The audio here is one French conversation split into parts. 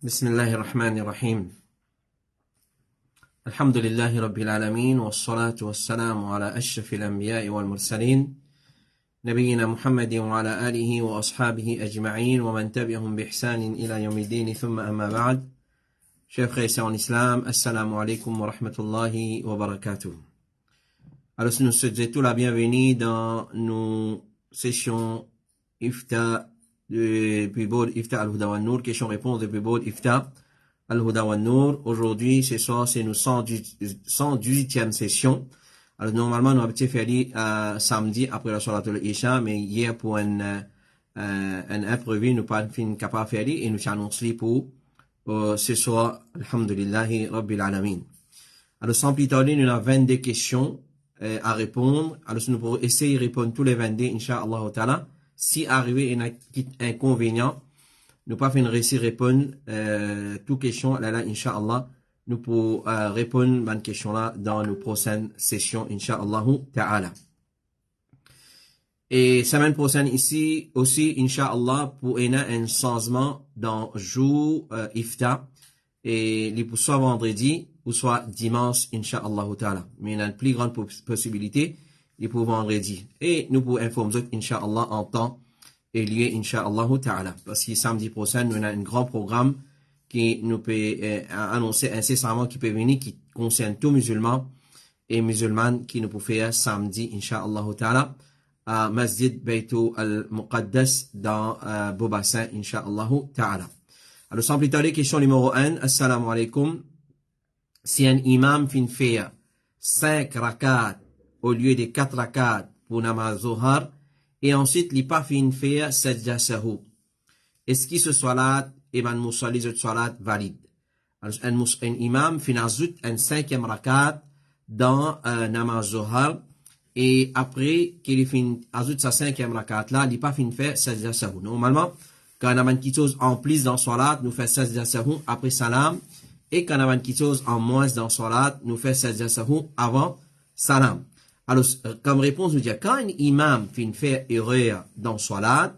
بسم الله الرحمن الرحيم الحمد لله رب العالمين والصلاة والسلام على أشرف الأنبياء والمرسلين نبينا محمد وعلى آله وأصحابه أجمعين ومن تبعهم بإحسان إلى يوم الدين ثم أما بعد. Chers frères et sœurs en islam, assalamu alaikum wa rahmatullahi wa barakatuh. Alors nous souhaitons la bienvenue dans nos sessions Ifta depuis Board Ifta Al-Huda wa Nour, question-réponse depuis Board Ifta Al-Huda wa Nour. Aujourd'hui, ce soir, c'est nos 118e session. Alors normalement, nous avons fait samedi après la Salat al-Isha, mais hier pour un imprévu, nous pas fin capable de faire et nous annonçons pour ce soir, alhamdulillahi rabbil alamin. Alors sans plus tarder, nous avons 22 questions à répondre. Alors nous pourrons essayer de répondre tous les 22, incha'Allah ta'ala. Si arrivé un inconvénient, nous pas faire réussir répondre toutes questions là incha'Allah, nous pourrons répondre à une question là dans nos prochaines sessions incha'Allah ta'ala. Et semaine prochaine ici aussi incha'Allah pour un changement dans jour ifta et les pour soit vendredi ou soit dimanche incha'Allah ta'ala. Mais il y a une plus grande possibilité les pour vendredi. Et nous pour informer incha'Allah en temps et lieu incha'Allah ta'ala. Parce que samedi prochain, nous avons un grand programme qui nous peut annoncer incessamment qui peut venir, qui concerne tous musulmans et musulmanes qui nous peut faire samedi incha'Allah ta'ala à Masjid Baytou al-Muqaddas dans Bobassin incha'Allah ta'ala. Alors sans plus tarder, question numéro 1. Assalamu alaikum. Si un imam fin faire 5 rakats au lieu de 4 rakats pour namaz Zohar, et ensuite, il pas fin faire sajda sahu. Est-ce que ce salat est un musalli de salat valide? Alors, un imam fin ajoute un 5e rakat dans namaz Zohar, et après qu'il fin ajoute sa 5e rakat là, il pas fin faire sajda sahu. Normalement, quand on a quelque chose en plus dans salat, nous fait sajda sahu après salam, et quand on a quelque chose en moins dans salat, nous fait sajda sahu avant salam. Alors, comme réponse, nous dit, quand un imam fait une faire erreur dans salat,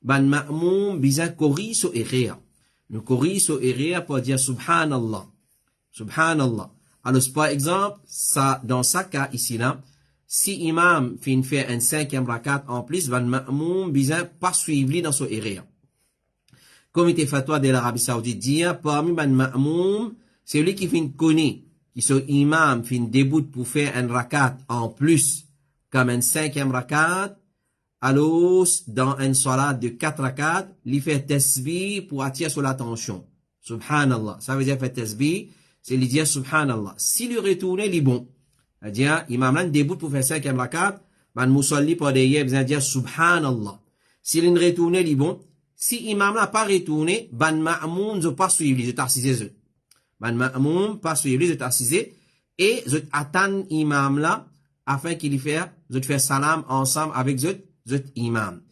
ban ma'moum bisa corrige sur erreur. Nous corrige sur erreur pour dire subhanallah. Subhanallah. Alors, par exemple, ça, dans ce cas ici là, si imam fait une faire un 5e rakat en plus, ban ma'moum bisa pas suivre dans son erreur. Comité fatwa de l'Arabie Saoudite dit, parmi ban ma'moum, c'est lui qui fait une connaît qui sont imam fin début pour faire un rakat en plus comme un 5e rakat, alors dans un salat de 4 rakats, il fait tasbih pour attirer sur l'attention. Subhanallah. Ça veut dire faire tasbih, c'est lui dire subhanallah. Si lui retourne, il est bon. C'est-à-dire, imam là début pour faire 5e rakat, man musalli pour derrière, il dire subhanallah. Si il retourne, il est bon. Si imam là pas retourné, ban ma'moum ne pas suivre, je t'assise eux. Man ma'moum pas suivre, je t'assise et je attends imam là afin qu'il y fasse, je fais salam ensemble avec je imam.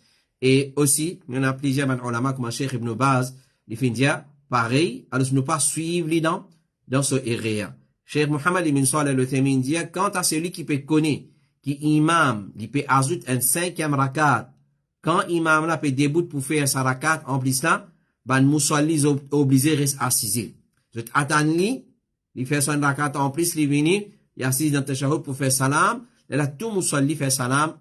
Et aussi, il y en a plusieurs ulama comme Cheikh Ibn Baz, il fait dire pareil, alors ne pas suivre les dans ce erreur. Cheikh Mohammed ibn Salih al-Uthaymin dit quant à celui qui peut connaître qui imam, il peut ajouter un 5e rakat. Quand imam là peut début pour faire sa rakat en plus là, ban musalli obligé reste assis. Je attends lui, il fait son rakat en plus, il vient, il assis dans tashahhud pour faire salam, et là tout musalli fait salam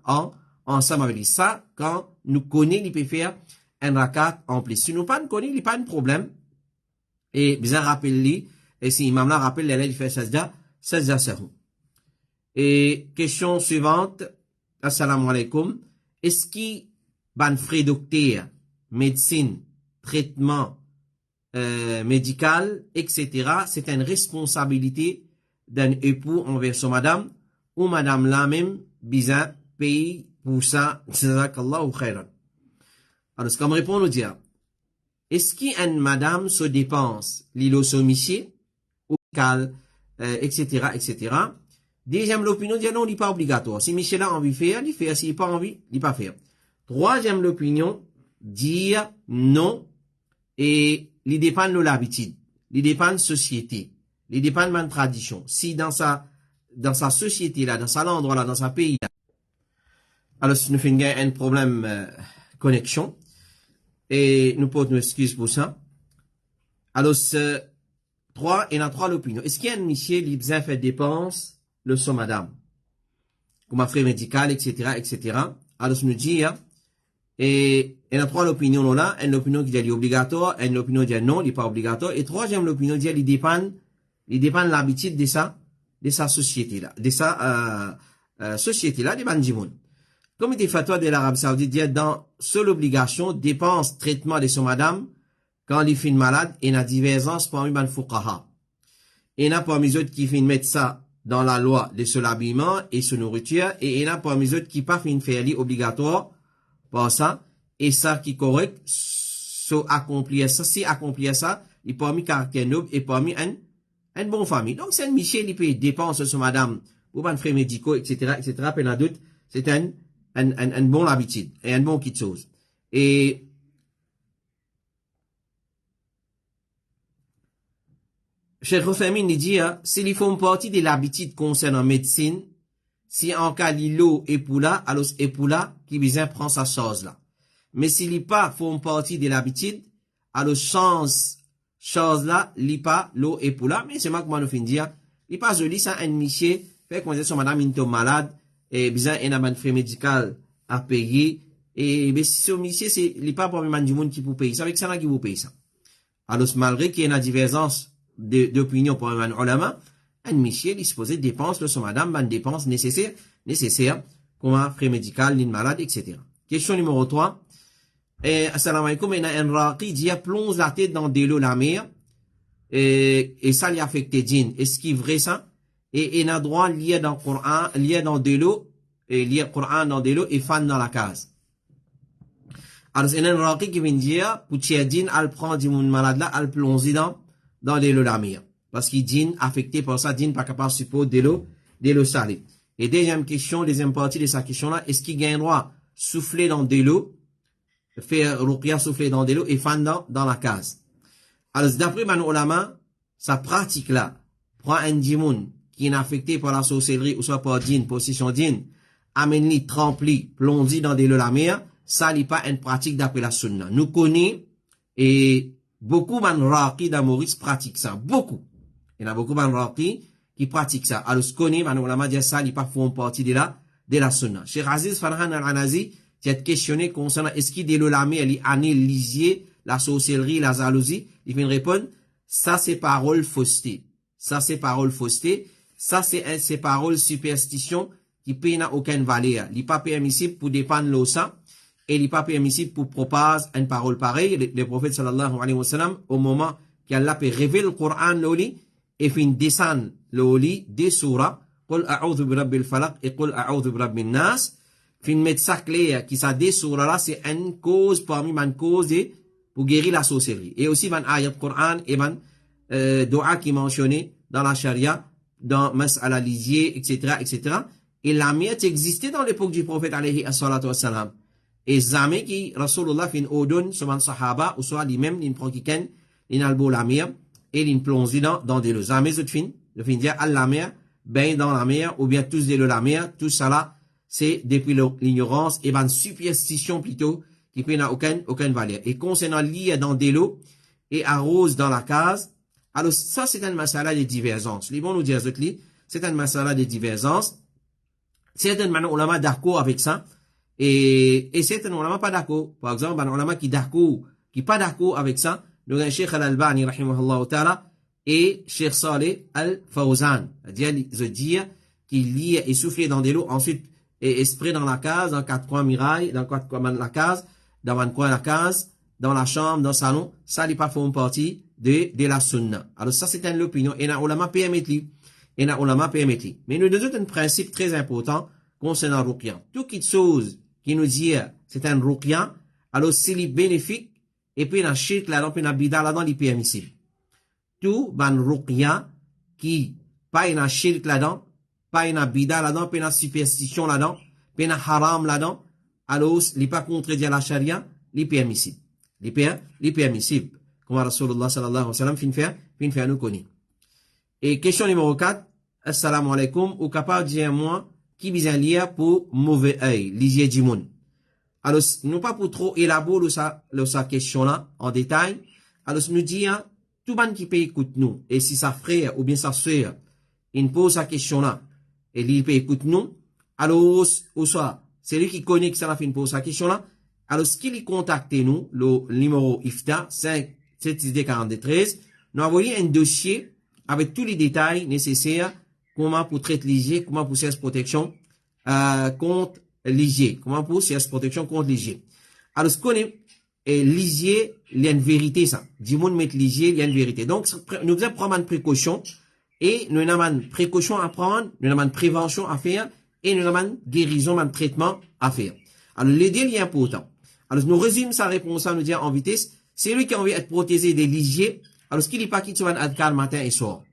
ensemble avec lui. Ça, quand nous connaissons, il peut faire un rakat en plus. Si nous pas connaissons, il n'y a pas de problème. Et bien rappelle-lui, et si imam là rappelle, il fait sajda sahu. Et question suivante, assalamu alaikum, est-ce qu'il ban frais docteur, médecine, traitement, médical, etc., c'est une responsabilité d'un époux envers son madame, ou madame là même, bizarre, paye pour ça, jazakallahu khairan. Alors, comme répond nous dire, est-ce qu'une madame se dépense, l'îlot sommicier, ou cal, etc., etc., deuxième l'opinion dit non, il n'est pas obligatoire. Si Michel a envie de faire, il fait. S'il n'a pas envie, il pas faire. Troisième l'opinion, dire non, et il dépend de l'habitude, il dépend de société, il dépend de la tradition. Si dans sa société là, dans sa endroit là, dans sa pays là, alors si nous faisons un problème connexion, et nous portons nos excuses pour ça. Alors, trois, il y a trois l'opinion. Est-ce qu'il y a un monsieur qui besoin fait dépense, le son madame? Comme un frais médical, etc., etc. Alors, nous dit, et il y a trois l'opinion là, une opinion qui dit obligatoire, une opinion qui dit non, il n'est pas obligatoire, et troisième l'opinion qui dit il dépend de l'habitude de sa société là, de sa, société là, des bandimounes. Comme il est fatwa de l'Arabie Saoudite, dit dans seule obligation, dépense, traitement de son madame, quand il fait malade, il y a divergence parmi les fuqaha. Il y en a parmi eux qui finissent mettre ça dans la loi de son habillement et son nourriture, et il y en a parmi eux qui pas finissent faire obligatoire pour ça, et ça qui est correct, so accomplir ça, si accomplir ça, il parmi caractère noble et parmi une bonne famille. Donc, c'est un Michel, il peut dépenser sur madame, pour les frais médicaux, etc., etc., puis d'autres, c'est un bon habitude, et un bon quelque chose. Et, Cheikh Rufemin dit, s'il faut une partie de l'habitude concernant médecine, si en cas l'îlot est pour là, alors est pour là, qui besoin prend sa chose là. Mais s'il n'est pas, faut une partie de l'habitude, alors chose là, il pas, l'eau est pour là, mais c'est moi que je dire, il pas joli, ça, un monsieur, fait qu'on dit son madame, il tombe malade, et besoin, il a un frais médical à payer, et, mais si ce monsieur, c'est, il pas pour du monde qui peut payer, c'est avec ça là qui vous paye ça. Alors, malgré qu'il y ait une divergence d'opinion pour un ulama, un monsieur, il se posait dépenses de son madame, une dépense nécessaire, comme un frais médical, une malade, etc. Question numéro 3. Assalamu alaikum, il y a un raqi qui plonge la tête dans de l'eau la mer, et ça lui affecte djinn. Est-ce qu'il est vrai ça? Et il a droit lié dans le Coran, lié dans de l'eau, et lié le Coran dans de l'eau, et fan dans la case. Alors, il y a un raqi qui vient dire, pour tirer djinn, elle prend du monde malade là, elle plonge dans de l'eau la mer. Parce qu'il djinn affecté par ça, djinn pas capable de supporter de l'eau salée. Et deuxième partie de sa question là, est-ce qu'il gagne droit souffler dans de l'eau, faire ruqya souffler dans de l'eau et fan dans la case? Alors, d'après Manu Ulama, sa pratique là, prend un djimoun qui est affecté par la sorcellerie ou soit par djinn, possession djinn, amène-li, trempe-li, plonge dans de l'eau la mer, ça n'est pas une pratique d'après la sunna. Nous connaissons, et beaucoup man raqi dans Maurice pratiquent ça. Beaucoup. Il y en a beaucoup man raqi qui pratiquent ça. Alors, ce qu'on est, man ulama dit ça, il pas font partie de la sunna. Cheikh Aziz Farhan al-Anazi, qui a questionné concernant est-ce qu'il est la mer, il analyse la sorcellerie, la jalousie, il vient répondre, ça c'est parole fausseté. Ça c'est parole fausseté. Ça c'est parole superstition qui paye n'a aucune valeur. Il n'est pas permissible pour dépendre l'eau ça. Et il n'est pas permissible pour propager une parole pareille. Le prophète sallallahu alayhi wa sallam, au moment qu'Allah peut révéler le Coran, l'oli, et fin descendre l'oli des surahs, Qul a'udhu bi rabbil falaq et Qul a'udhu bi rabbin nas, fin mettre ça clair, qui ça des surahs là, c'est une cause parmi une cause pour guérir la sorcellerie. Et aussi, man ayat Coran et man, doa qui est mentionné dans la charia, dans Mas'ala lisier, etc., etc. Et la miette existait dans l'époque du prophète alayhi as-salatu was-salam. Et jamais qui, Rasulullah fin odon, soit sahaba, ou soit lui-même, il prend quelqu'un, il a le beau la mer, et il plonge dans de l'eau. Jamais de fin dire, à la mer, ben dans la mer, ou bien tous de l'eau la mer, tout ça là, c'est depuis l'ignorance, et ben, superstition plutôt, qui n'a aucune valeur. Et concernant l'île dans de l'eau, et arrose dans la case, alors ça, c'est un masala de divergence. Les bons nous dire, c'est un masala de divergence. Certains ulama d'accord avec ça, et certains ulama pas d'accord. Par exemple, un ulama qui d'accord, qui pas d'accord avec ça, nous avons Cheikh Al-Albani, rahimahullah ta'ala, et Cheikh Saleh Al-Fawzan. C'est-à-dire qu'il lit et souffle dans de l'eau, ensuite, et spray dans la case, dans 4 coins mirailles, dans 4 coins la case, dans un coin la case, dans la chambre, dans le salon, ça n'est pas fait partie de la sunna. Alors ça, c'est une opinion. Et na ulama permet-li. Mais nous devons un principe très important concernant ruqya. Tout quelque chose qui nous dit, c'est un ruqya, alors s'il est bénéfique, et puis un shirk là-dedans, puis un bida là-dedans, il est permissible. Tout, ban ruqya, qui, pas un shirk là-dedans, pas un bida là-dedans, puis une superstition là-dedans, puis un haram là-dedans, alors, il n'est pas contredit la charia, il est permissible. Il est permissible. Comme Rasulullah sallallahu alayhi wa sallam, fin faire nous connaît. Et question numéro 4, assalamu alaikum, ou capable de dire moi, qui vise lire pour mauvais œil, lisier du monde. Alors, nous pas pour trop élaborer sa question là, en détail. Alors, nous disons, tout le monde qui peut écouter nous, et si sa frère ou bien sa soeur, il pose sa question là, et il peut écouter nous, alors, au soir, c'est lui qui connaît que ça la fin pose sa question là, alors, ce qu'il contacte nous, le numéro IFTA, 5 762 43, nous envoyons un dossier avec tous les détails nécessaires, comment pour traiter l'IG, comment pour CS protection, contre l'IG, comment pour CS protection contre l'IG. Alors, ce qu'on est, l'IG, il y a une vérité, ça. Du monde met l'IG, il y a une vérité. Donc, nous devons prendre une précaution, et nous avons une précaution à prendre, nous avons une prévention à faire, et nous avons une guérison, un traitement à faire. Alors, les deux, il est important. Alors, nous résumons sa réponse à nous dire en vitesse, c'est lui qui a envie d'être protégé des l'IG. Alors, ce qu'il n'est pas quitte sur un adkar matin et soir.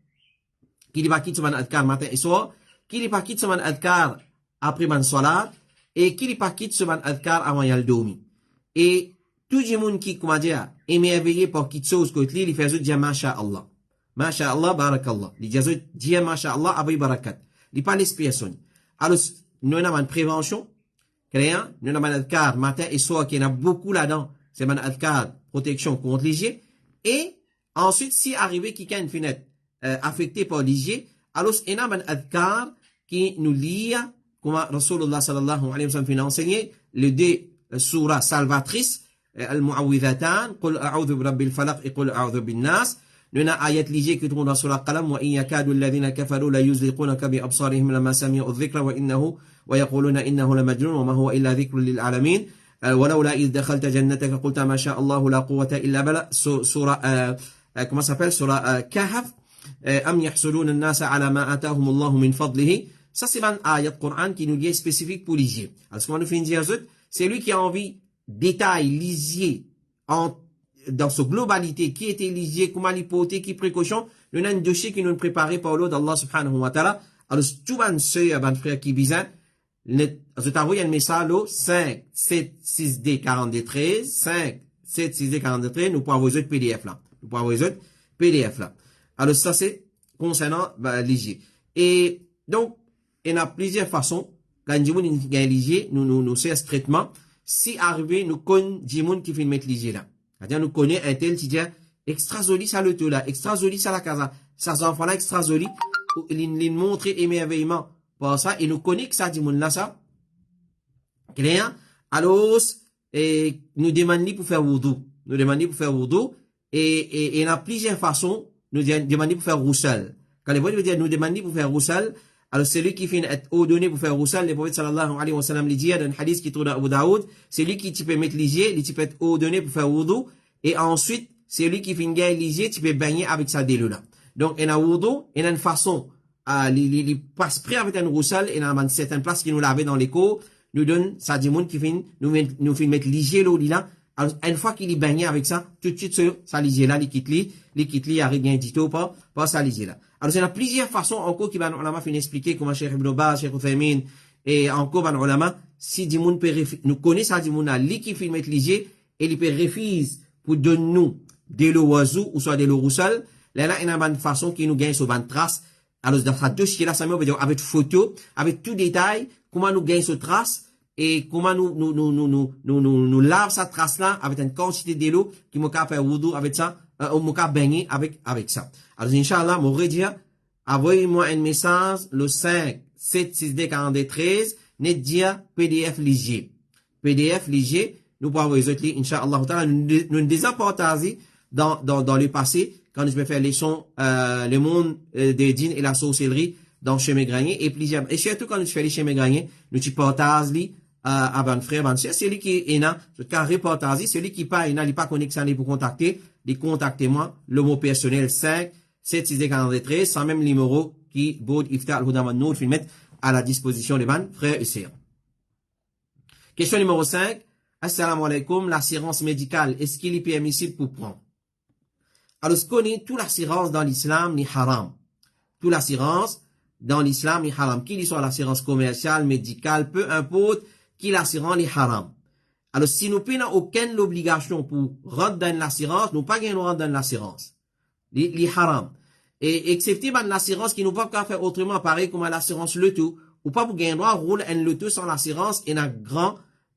Qu'il n'est pas quitte sur un adkar matin et soir. Qu'il n'est pas quitte sur un adkar après man salat. Et qu'il n'est pas quitte sur un adkar avant yal dormi. Et, tout le monde qui, comment dire, est merveilleux pour quitte chose côté lui, il fait juste dire masha'Allah. Masha'Allah, barakallah. Il dit juste dire masha'Allah, abri barakat. Il pas l'expiation. Alors, nous avons une prévention. Créant, nous avons un adkar matin et soir qui en a beaucoup là-dedans. C'est un adkar protection contre l'IG. Et, ensuite, si arrivé qui a une fenêtre, affectée par l'IG, alors, il y a un adkar qui nous lie, comme Rasulullah sallallahu alayhi wa sallam fait enseigner, les deux surahs salvatrices, المعوذتان قل أعوذ برب الفلق قل أعوذ بالناس لنا آيات ليجي كتبون رسول القلم وإن يكاد الذين كفروا لا يزلقونك بأبصارهم لما سمعوا الذكر ويقولون إنه لمجنون وما هو إلا ذكر للعالمين ولولا إذ دخلت جنتك قلت ما شاء الله لا قوة إلا بالله سورة comment s'appelle سورة كهف أم يحسدون الناس على ما آتاهم الله من فضله. Ça c'est une ayat Coran qui nous dit spécifique pour l'IG. Alors ce qu'on nous fait dire c'est lui qui a envie détail lisier dans sa globalité, qui était lisier, comment l'hypothèse, qui précaution, nous avons un dossier qui nous préparé par l'eau d'Allah subhanahu wa ta'ala. Alors, tout le monde ban frère qui bizarre, je t'envoie un message, 5, 7, 6, D, 42, 13, 5, 7, 6, D, 42, 13, nous pouvons avoir autres PDF là. Nous pouvons avoir autres PDF là. Alors, ça c'est concernant, lisier. Et, donc, il y a plusieurs façons, quand nous avons lisier, nous sert ce traitement. Si arrivé, nous connaissons des gens qui viennent mettre l'IG là. C'est-à-dire, nous connaissons un tel qui dit, extra joli ça le tout là, extra joli ça la casa, ça enfants là, extra joli, il montre émerveillement par ça, et nous connaissons que ça dit monde là ça. Clair? Alors, nous demandons pour faire wudu. Nous demandons pour faire wudu, et il y a plusieurs façons, nous demandons pour faire roussel. Quand les voix veut dire, nous demandons pour faire roussel, alors, celui qui fait être ordonné pour faire roussel, le prophète sallallahu alayhi wa sallam lui dit dans un hadith qui trouve dans Abu Daoud, c'est lui qui peut mettre l'IG, il peut être ordonné pour faire wudu, et ensuite, c'est lui qui fait une guerre l'IG, tu peux baigner avec sa délo là. Donc, il y a wudu, il y a une façon, il passe près avec un roussel, il y a une certaine place qui nous l'avait dans les cours, nous donne, ça dit monde qui fait, nous fait mettre l'IG là, alors, une fois qu'il est baigné avec ça, tout de suite, ça l'IG là, il quitte lui, il y a rien dit tout, pas ça l'IG là. Alors, il y a plusieurs façons encore qui va nous faire expliquer comment Cheikh Ibn Baz, Cheikh Uthaymin, et encore van ulama, si du monde peut nous connaît ça du monde là, lui qui fait mettre l'IG, et il peut refuser pour donner nous de l'eau oiseau, ou soit de l'eau roussel, là, il y a une façon qui nous gagne sur une trace. Alors, dans ce dossier là, ça veut dire avec photo, avec tout détail, comment nous gagne sur trace, et comment nous lave cette trace là, avec une quantité de l'eau, qui m'a faire wudu avec ça, ou m'a baigner avec ça. Alors, Inch'Allah, mon redire, envoyez-moi un message, le 5, 7, 6, D, 42, 13, net dire PDF léger. PDF léger, nous pouvons envoyer les autres, Inch'Allah, nous désimportons dans le passé, quand nous vais faire les sons, le monde des dînes et la sorcellerie dans Chemin Granier, et surtout quand nous faisons les Chemin Granier, nous tu partages à ban frère, ban sœur, c'est lui qui est là, quand reportage, c'est lui qui pas, il pas connexion pour contacter, contactez-moi, le mot personnel 5, 7, 6, 43, sans même numéro qui, Boud, Iftar, Al-Hudaman, nous, le mettre à la disposition des ban frères et sœurs. Question numéro 5. Assalamu alaikum, l'assurance médicale, est-ce qu'il est permissible pour prendre? Alors, ce qu'on est, toute l'assurance dans l'islam, ni haram. Toute l'assurance dans l'islam, ni haram. Qu'il soit l'assurance commerciale, médicale, peu importe, qui l'assurance, ni haram. Alors, si nous n'avons aucune obligation pour rentrer dans l'assurance, nous pas gagnons rentrer dans l'assurance. Li haram. Et excepté dans l'assurance qui nous pas qu'à faire autrement, pareil comme l'assurance le tout, ou pas pour gagner droit, roule un le tout sans l'assurance, et une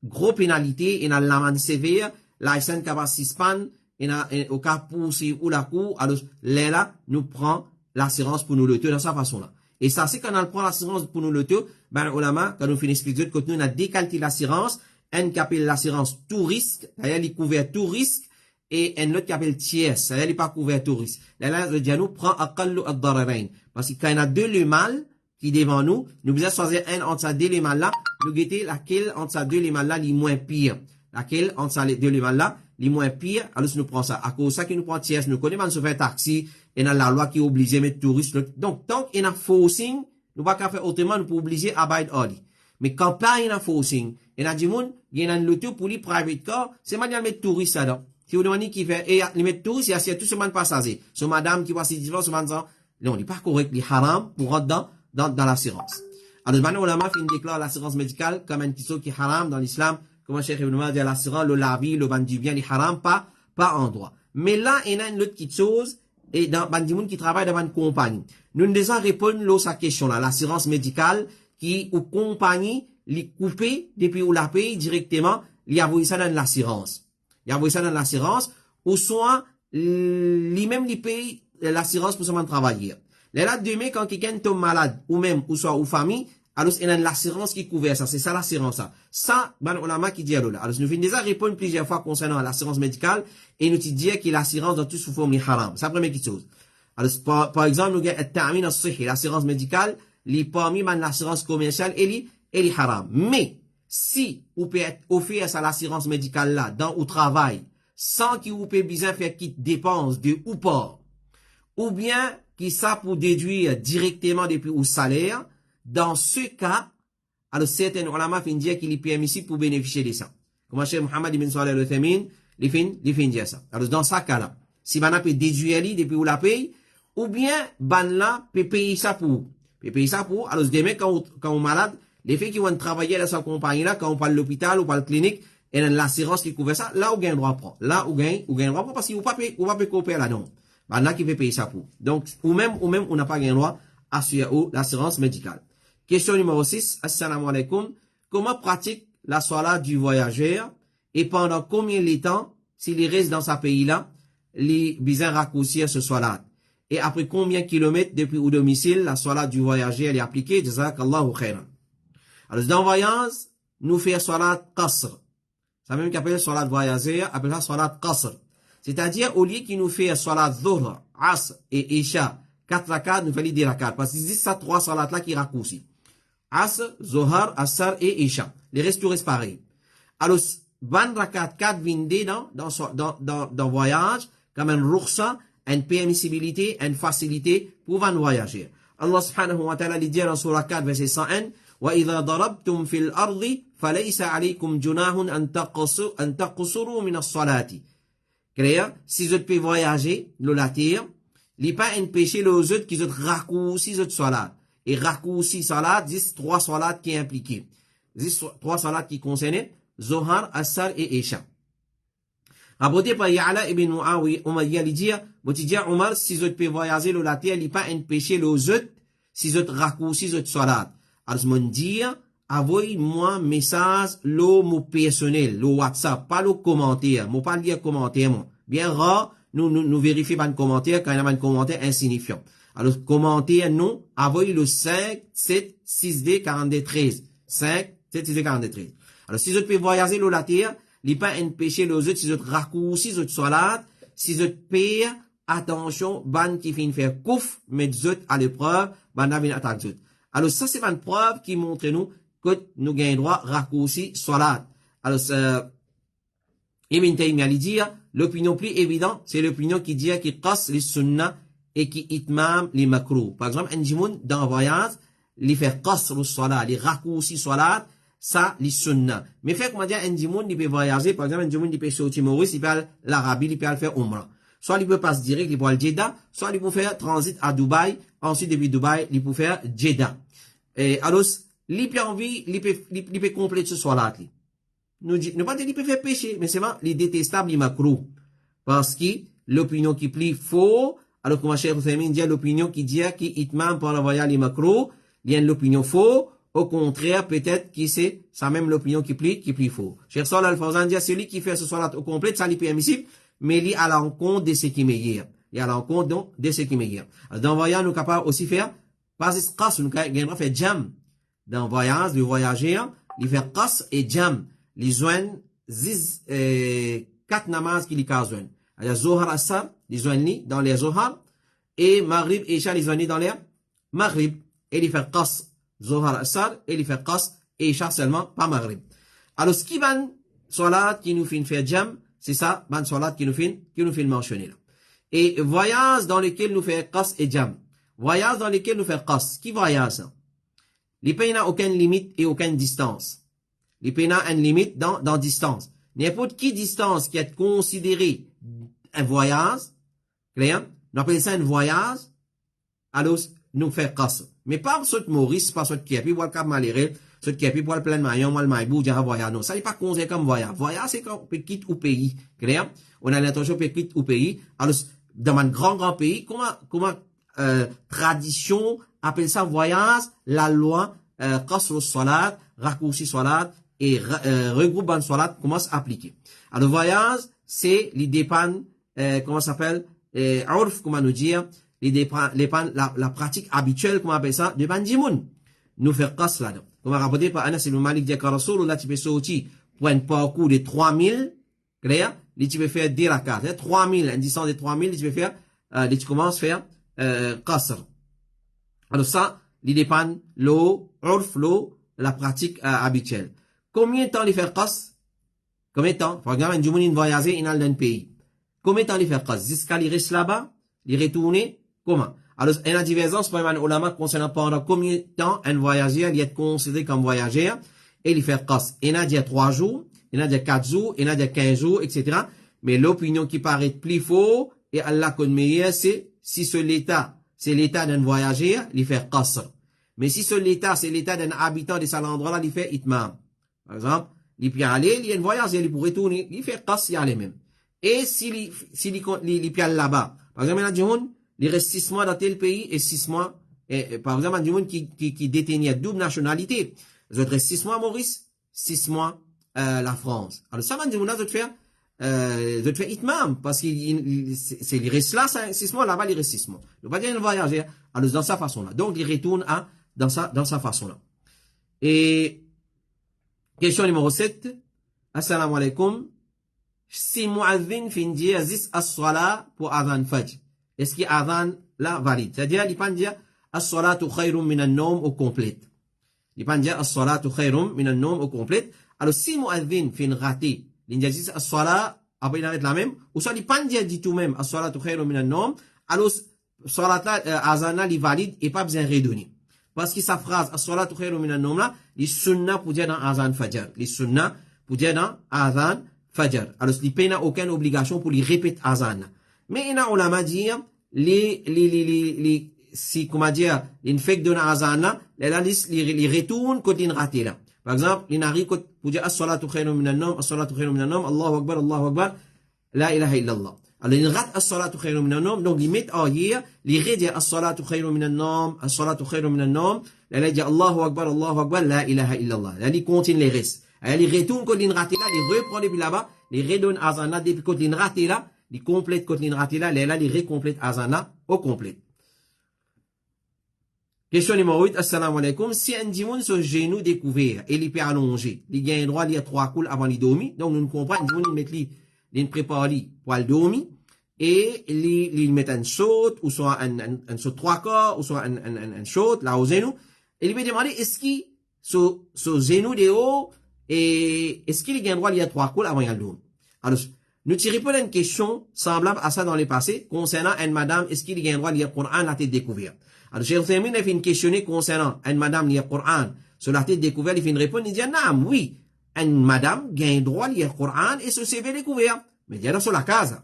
gros pénalité, et une l'amende sévère, la SN capable suspendre, et au cas poursuivre ou la cour, alors, là, nous prend l'assurance pour nous le tuer dans sa façon-là. Et ça, c'est quand on prend l'assurance pour nous le tuer, ben, ulama, quand nous finissons expliquer, quand nous, on a décalqué l'assurance, un qui appelle l'assurance tout risque, d'ailleurs, il couvert tout risque, et un autre qui appelle tierce, c'est-à-dire il n'est pas couvert tout risque. Là, le dianou prend aqallu ad-dararain. Parce que quand il y a deux le mal, qui devant nous, nous devons choisir un entre ces deux les mal là, nous guetter laquelle entre ces deux les mal là, les moins pire. Laquelle entre ces deux les mal là, les moins pire, alors nous prenons ça. À cause de ça, qui nous prend tierce, nous connaissons, nous faire taxi, et dans la loi qui oblige à mettre touristes. Donc, tant qu'il y a forcing, nous ne pouvons pas faire autrement, nous pouvons obliger à abide order. Mais quand pas il y a forcing, et a du monde, il y a une loto pour les private car, c'est mal de mettre touristes là-dedans. Si vous demandez qui fait, et les mettre touristes, il y a tout ce monde passager. Ce madame qui passe divorce, ce madame, non, il n'est pas correct, il est haram pour rentrer dans l'assurance. Alors, maintenant, ulama fin déclare l'assurance médicale comme une question qui est haram dans l'islam. Comment Cheikh Ibn Umar dit l'assurance, le lavi, le ban du bien, il est haram, pas en droit. Mais là, il y a une autre petite chose, et dans des gens qui travaillent dans une compagnie. Nous ne devons répondre à sa question là, l'assurance médicale qui, ou compagnie, les couper depuis où la paye directement, il y a ça dans l'assurance. Il y a ça dans l'assurance, ou soit, lui-même, il paye l'assurance pour seulement travailler. Là, demain, quand quelqu'un tombe malade, ou même, ou soit, ou famille, alors, il y a l'assurance qui couvre ça. C'est ça l'assurance, ça. Ça, ben, on a ma qui dit là. Alors, nous venons déjà répondre plusieurs fois concernant l'assurance médicale, et nous dit que l'assurance dans tout sous forme de haram. C'est la première chose. Alors, par exemple, nous avons l'assurance médicale, les parmi l'assurance commerciale, et les haram. Mais, si, vous pouvez offrir ça l'assurance médicale là, dans au travail, sans qu'il vous puisse besoin faire quitte dépenses de ou pas, ou bien, qui ça pour déduire directement depuis au salaire, dans ce cas, alors certains ulama fin dire qu'il est permissible pour bénéficier de ça. Comme Cheikh Mohammed ibn Salih al-Uthaymeen, il fin dire ça. Alors dans ce cas-là, si ban peut déduire depuis où la paye, ou bien ban là peut payer ça pour. Peut payer ça pour. Alors demain quand on malade, les filles qui vont travailler dans sa compagnie là, quand on parle de l'hôpital ou parle de clinique, et l'assurance qui couvre ça, là où gagne droit à prendre. Là où gagne droit à prendre parce qu'il ne va pas coopérer là non. Ban là qui peut payer ça pour. Donc ou même on n'a pas gain droit à l'assurance médicale. Question numéro 6. Assalamu alaikum. Comment pratique la salat du voyageur et pendant combien de temps, s'il reste dans sa pays-là, les besoins raccourcir ce salat? Et après combien de kilomètres depuis au domicile, la salat du voyageur est appliquée? Jazakallahu khairan. Alors, dans le voyage, nous faisons salat qasr. Ça même qu'appelle salat voyageur, appelle ça salat qasr. C'est-à-dire, au lieu qu'il nous fait salat dhuhr, asr et isha, 4 rakats, nous faisons 10 rakats. Parce qu'ils disent ça, 3 salats là qui raccourcissent. Asr, Zohar, Assar et Isha. Les restes restent pareils. Alors, 20 rakat 4 vindés dans voyage, comme un rukhsa, une permissibilité, une facilité pour un voyager. Allah subhanahu wa ta'ala dit dans surah 4, verset 101, وَإِذَا ضَرَبْتُمْ فِي الْأَرْضِ فَلَيْسَ عَلَيْكُمْ جُنَاهٌ أَن تَقْصُرُوا مِنَ الصَّلَاةِ. Clair? Si vous pouvez voyager, la terre, il n'y a pas un péché, les autres qui ont raccourci les salat. Et raccourci salat, 3 salats qui est impliqué. 3 salats qui concernent Zohar, Assar et Isha. Rapporté par Ya'la ibn Mu'awiyah, il dit, Omar, si vous pouvez voyager la terre, il n'y a pas un péché, les autres, si vous raccourci les salat. Alors, je me dis, envoyez-moi un message, le mot personnel, le WhatsApp, pas le commentaire. Moi, pas lire commentaire, moi. Bien rare, nous vérifions pas un commentaire quand il y a un commentaire insignifiant. Alors, commentaire, non, envoyez le 5, 7, 6D, 42, 13. 5, 7, 6D, 42, 13. Alors, si vous pouvez voyager la terre, il n'y a pas un péché, les autres, si vous raccourci, les autres salat, si vous payez, attention, ban qui finit faire kouf, mettre zut à l'épreuve, ban avin attaque zut. Alors, ça, c'est une preuve qui montre nous que nous gagnons droit raccourci salat. Alors, Ibn Taymiyyah dit, l'opinion plus évidente, c'est l'opinion qui dit qu'il qass les sunnah et qui itmam les makruh. Par exemple, un jimoun dans un voyage, il fait qasr le salat, il raccourci salat, ça, les sunnah. Mais fait, comment dire, un jimoun, il peut voyager, par exemple, un jimoun, il peut sortir Maurice, il peut aller l'Arabie, il peut aller faire Umrah. Soit il peut passer direct, il peut aller Jeddah, soit il peut faire transit à Dubaï, ensuite depuis Dubaï, il peut faire Jeddah. Et alors, il peut envie, il peut compléter ce salat. Nous pas dire qu'il peut faire péché, mais c'est vraiment, les détestables, les makruh. Parce que l'opinion qui plie faux, alors comme Cheikh Uthaymeen dit l'opinion qui dit qu'il itmam par le voyage les makruh, il y a l'opinion faux, au contraire, peut-être que c'est ça même l'opinion qui plie faux. Cheikh Salih Al-Fawzan dit celui qui fait ce salat au complet, ça lui permissible, mais il est à l'encontre de ce qui est meilleur. Il est à l'encontre donc de ce qui est meilleur. Alors, dans le voyage, nous sommes capables aussi faire, pas de qas, nous sommes capables de faire jam. Dans le voyage, le voyager, il fait qas et jam. Les joignent, quatre namazes qui les joignent. Il y a Zohar Assar, les joignent dans les Zohar, et Maghrib et Isha, les joignent dans les Maghrib. Et il fait qas, Zohar Assar, et il fait qas et Isha seulement, pas Maghrib. Alors, ce qui va, salat qui nous fait faire jam, c'est ça, ban salat qui nous fait mentionner là. Et voyage dans lequel nous fait qas et jam. Voyage dans lequel nous fait qas. Qui voyage ça? Les pays n'ont aucune limite et aucune distance. Les pays n'ont une limite dans distance. N'importe qui distance qui est considéré un voyage, clair? On appelle ça un voyage, alors nous fait qas. Mais pas sur Maurice, pas sur Képi, pour le Cap Maléré, sur Képi, pour le plein maillon, le maïbou, dire voyage. Non, ça n'est pas considéré comme voyage. Voyage, c'est quand on quitte au pays, clair? On a l'intention de quitter au pays. Alors, dans un grand pays, comment tradition appelle ça voyage, la loi, qasr salat, raccourci salat, et regroupement salat commence à appliquer. Alors, le voyage, c'est les dépannes, comment ça s'appelle, urf, comment nous dire, la pratique habituelle, comment on appelle ça, de bandimoun. Nous faire qas là-dedans. Comme rapporté par Anas ibn Malik, dit que Rasoul, tu peux sortir pour un parcours de 3000, clair? Tu peux faire 10 rakats, 3000, une distance de 3000, tu peux faire, tu commences à faire, qasr. Alors ça, il dépend, la pratique, habituelle. Combien de temps il fait qas? Combien de temps? Par exemple, un djoumouni voyager, il a dans un pays. Combien de temps il fait qas? Jusqu'à il reste là-bas? Il retourne? Comment? Alors, il y a divergence pour les ulama concernant pendant combien de temps un voyageur, il est considéré comme voyageur, et il fait qas. Il y a dit 3 jours, il y a dit 4 jours, il y a dit 15 jours, etc. Mais l'opinion qui paraît plus faux, et Allah connaît meilleur, c'est, si c'est l'état d'un voyageur, il fait qasr. Mais si c'est l'état d'un habitant de cet endroit-là, il fait itmam. Par exemple, il peut aller, il y a un voyageur, il peut retourner, il fait qasr, il y a les mêmes. Et s'il peut aller là-bas, par exemple, il y a des gens, il reste 6 mois dans tel pays et 6 mois, par exemple, il y a des gens qui détiennent double nationalité. Ils restent 6 mois Maurice, 6 mois, la France. Alors, ça, il y a des gens, de faire itmam, parce qu'il reste là, 6 mois, là-bas, il reste 6 mois. Il ne va pas dire qu'il voyager, alors, dans sa façon-là. Donc, il retourne dans sa façon-là. Et, question numéro 7. Assalamu alaikum. Si mu'adhin finit zis as-salat pour adhan fajr. Est-ce qu'il adhan là valide? C'est-à-dire, il peut dire as-salatu khayrun min an-nawm au complète. Il peut dire as-salatu khayrun min an-nawm au complète. Alors, si mu'adhin fin raté, l'indice as-salat, après il arrête la même, ou soit il peut dire du tout même as-salatu khayrun min an-nawm, alors, salat azana, il valide et pas besoin de redonner. Parce que sa phrase as-salatu khayrun min an-nawm là, les sunnah pour dire dans azan fajr. Les sunnah pour dire dans azan fajr. Alors, il n'y a aucune obligation pour les répéter azan. Mais il y a ulama dire, si, comment dire, une fake de azan là, les retourne quand il raté là. Par exemple, il n'arrive pour dire as-salatu khayrun min an-nawm, as-salatu khayrun min an-nawm, Allahu Akbar, la ilaha illallah. Alors, il rate as-salatu khayrun min an-nawm, donc il met ailleurs, il redit as-salatu khayrun min an-nawm, as-salatu khayrun min an-nawm, il dit Allahu Akbar, la ilaha illallah. Là, il continue les restes. Alors, il retourne quand il raté là, il reprend depuis là-bas, il redonne azan là, depuis quand il raté là, il complète quand il raté là, il recomplète azan là, au complet. Question numéro 8, assalamu alaikum. Si un dimoun sur genou découvert, et il peut allonger, il gagne droit, il y a 3 coups avant il dormir, donc nous ne comprenons pas, il met il prépare pour le dormir, et il met un saut, ou soit un saut 3 corps, ou soit un saut, là au genou, et il peut demander, est-ce qu'il, sur genou de haut, et est-ce qu'il gagne droit, il y a 3 coups avant il dormir? Alors, nous tirons pas une question semblable à ça dans le passé, concernant une madame, est-ce qu'il gagne droit, il y a le Coran, la tête découverte. Alors, Cheikh Thémine a fait une questionner concernant une madame liée au Coran sur la tête découverte, il fait une réponse, il dit, non, oui, une madame gagne droit liée au Coran et sur CV découvert. Mais il y a sur la case.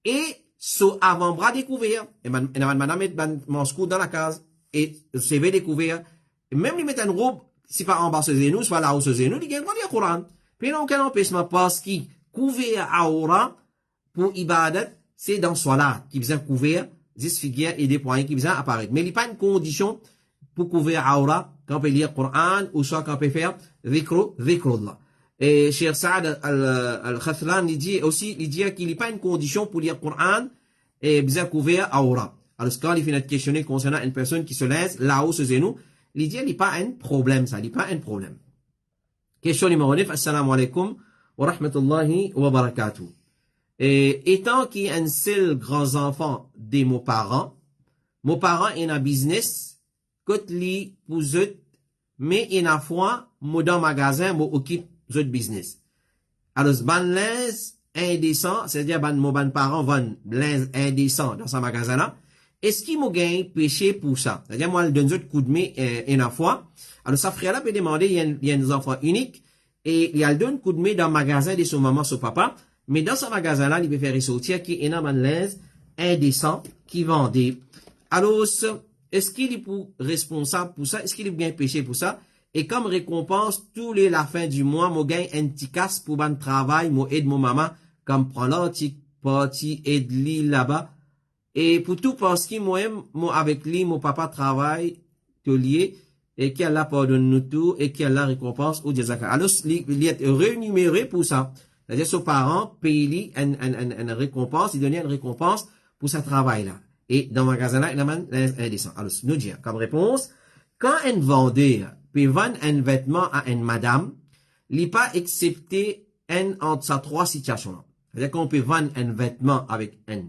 Et sur avant-bras découvert. Et madame met mon scout dans la case et CV découvert. Et même il met une robe, si pas en bas ce genou, soit là haut ce genou, il gagne droit liée au Coran. Puis il n'y a aucun empêchement parce qu'il couvert à aura pour ibadat, c'est dans salat qui besoin couvert 10 figures et des points qui besoin apparaître. Mais il n'y a pas une condition pour couvrir aura quand on peut lire le Coran ou soit quand on peut faire dhikrullah. Et Cheikh Saad al-Khathlan, il dit aussi, il dit qu'il n'y a pas une condition pour lire le Coran et bien couvert à aura. Alors, quand il fait notre questionner concernant une personne qui se laisse là-haut ce genou, il dit qu'il n'y a pas un problème, ça, il n'y a pas un problème. Question numéro 9, assalamu alaikum wa rahmatullahi wa barakatuh. Et étant qu'il y a un seul grand enfant de mes parents est en business, côté li pour eux, mais il a fois, moi dans magasin, moi occupe eux business. Alors, ban linge indécent, c'est-à-dire ban parents vendent linge indécent dans ce magasin-là, est-ce qu'il m'a gagné péché pour ça? C'est-à-dire, moi, je donne un coup de main une fois. Alors, ça frère-là peut demander, il y a un enfant unique, et il a donné un coup de main dans le magasin de son maman, son papa, mais dans ce magasin-là, il peut faire ressortir qu'il y a un linge indécent qui vendait. Alors, est-ce qu'il est responsable pour ça? Est-ce qu'il est bien péché pour ça? Et comme récompense, tous les la fin du mois, moi gagne un petit casse pour mon travail, moi aide mon maman, comme prendre l'antique parti, aide lui là-bas. Et pour tout parce que moi avec lui, mon papa travaille, tout lié, et qu'elle a pardonne nous tout, et qu'elle a récompense au Jazaka. Alors, il est rémunéré pour ça. C'est-à-dire, son parent paye lui une récompense, il donne une récompense pour ce travail-là. Et dans le magasin-là, il a un descend. Alors, nous dire, comme réponse, quand un vendeur peut vendre un vêtement à une madame, il n'est pas accepté entre ces trois situations-là. C'est-à-dire qu'on peut vendre un vêtement avec un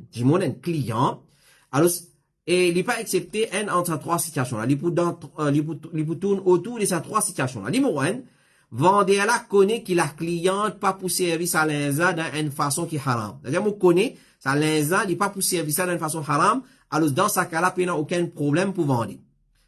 client, alors, et il n'est pas accepté entre ces trois situations-là. Il peut tourner autour de ces trois situations-là. Numéro 1, vendeur là connaît que la cliente pas pour service à l'inza dans une façon qui est haram. C'est-à-dire, moi connais, ça l'inza, il n'est pas pour service à d'une façon haram, alors dans ce cas-là, il n'y a aucun problème pour vendre.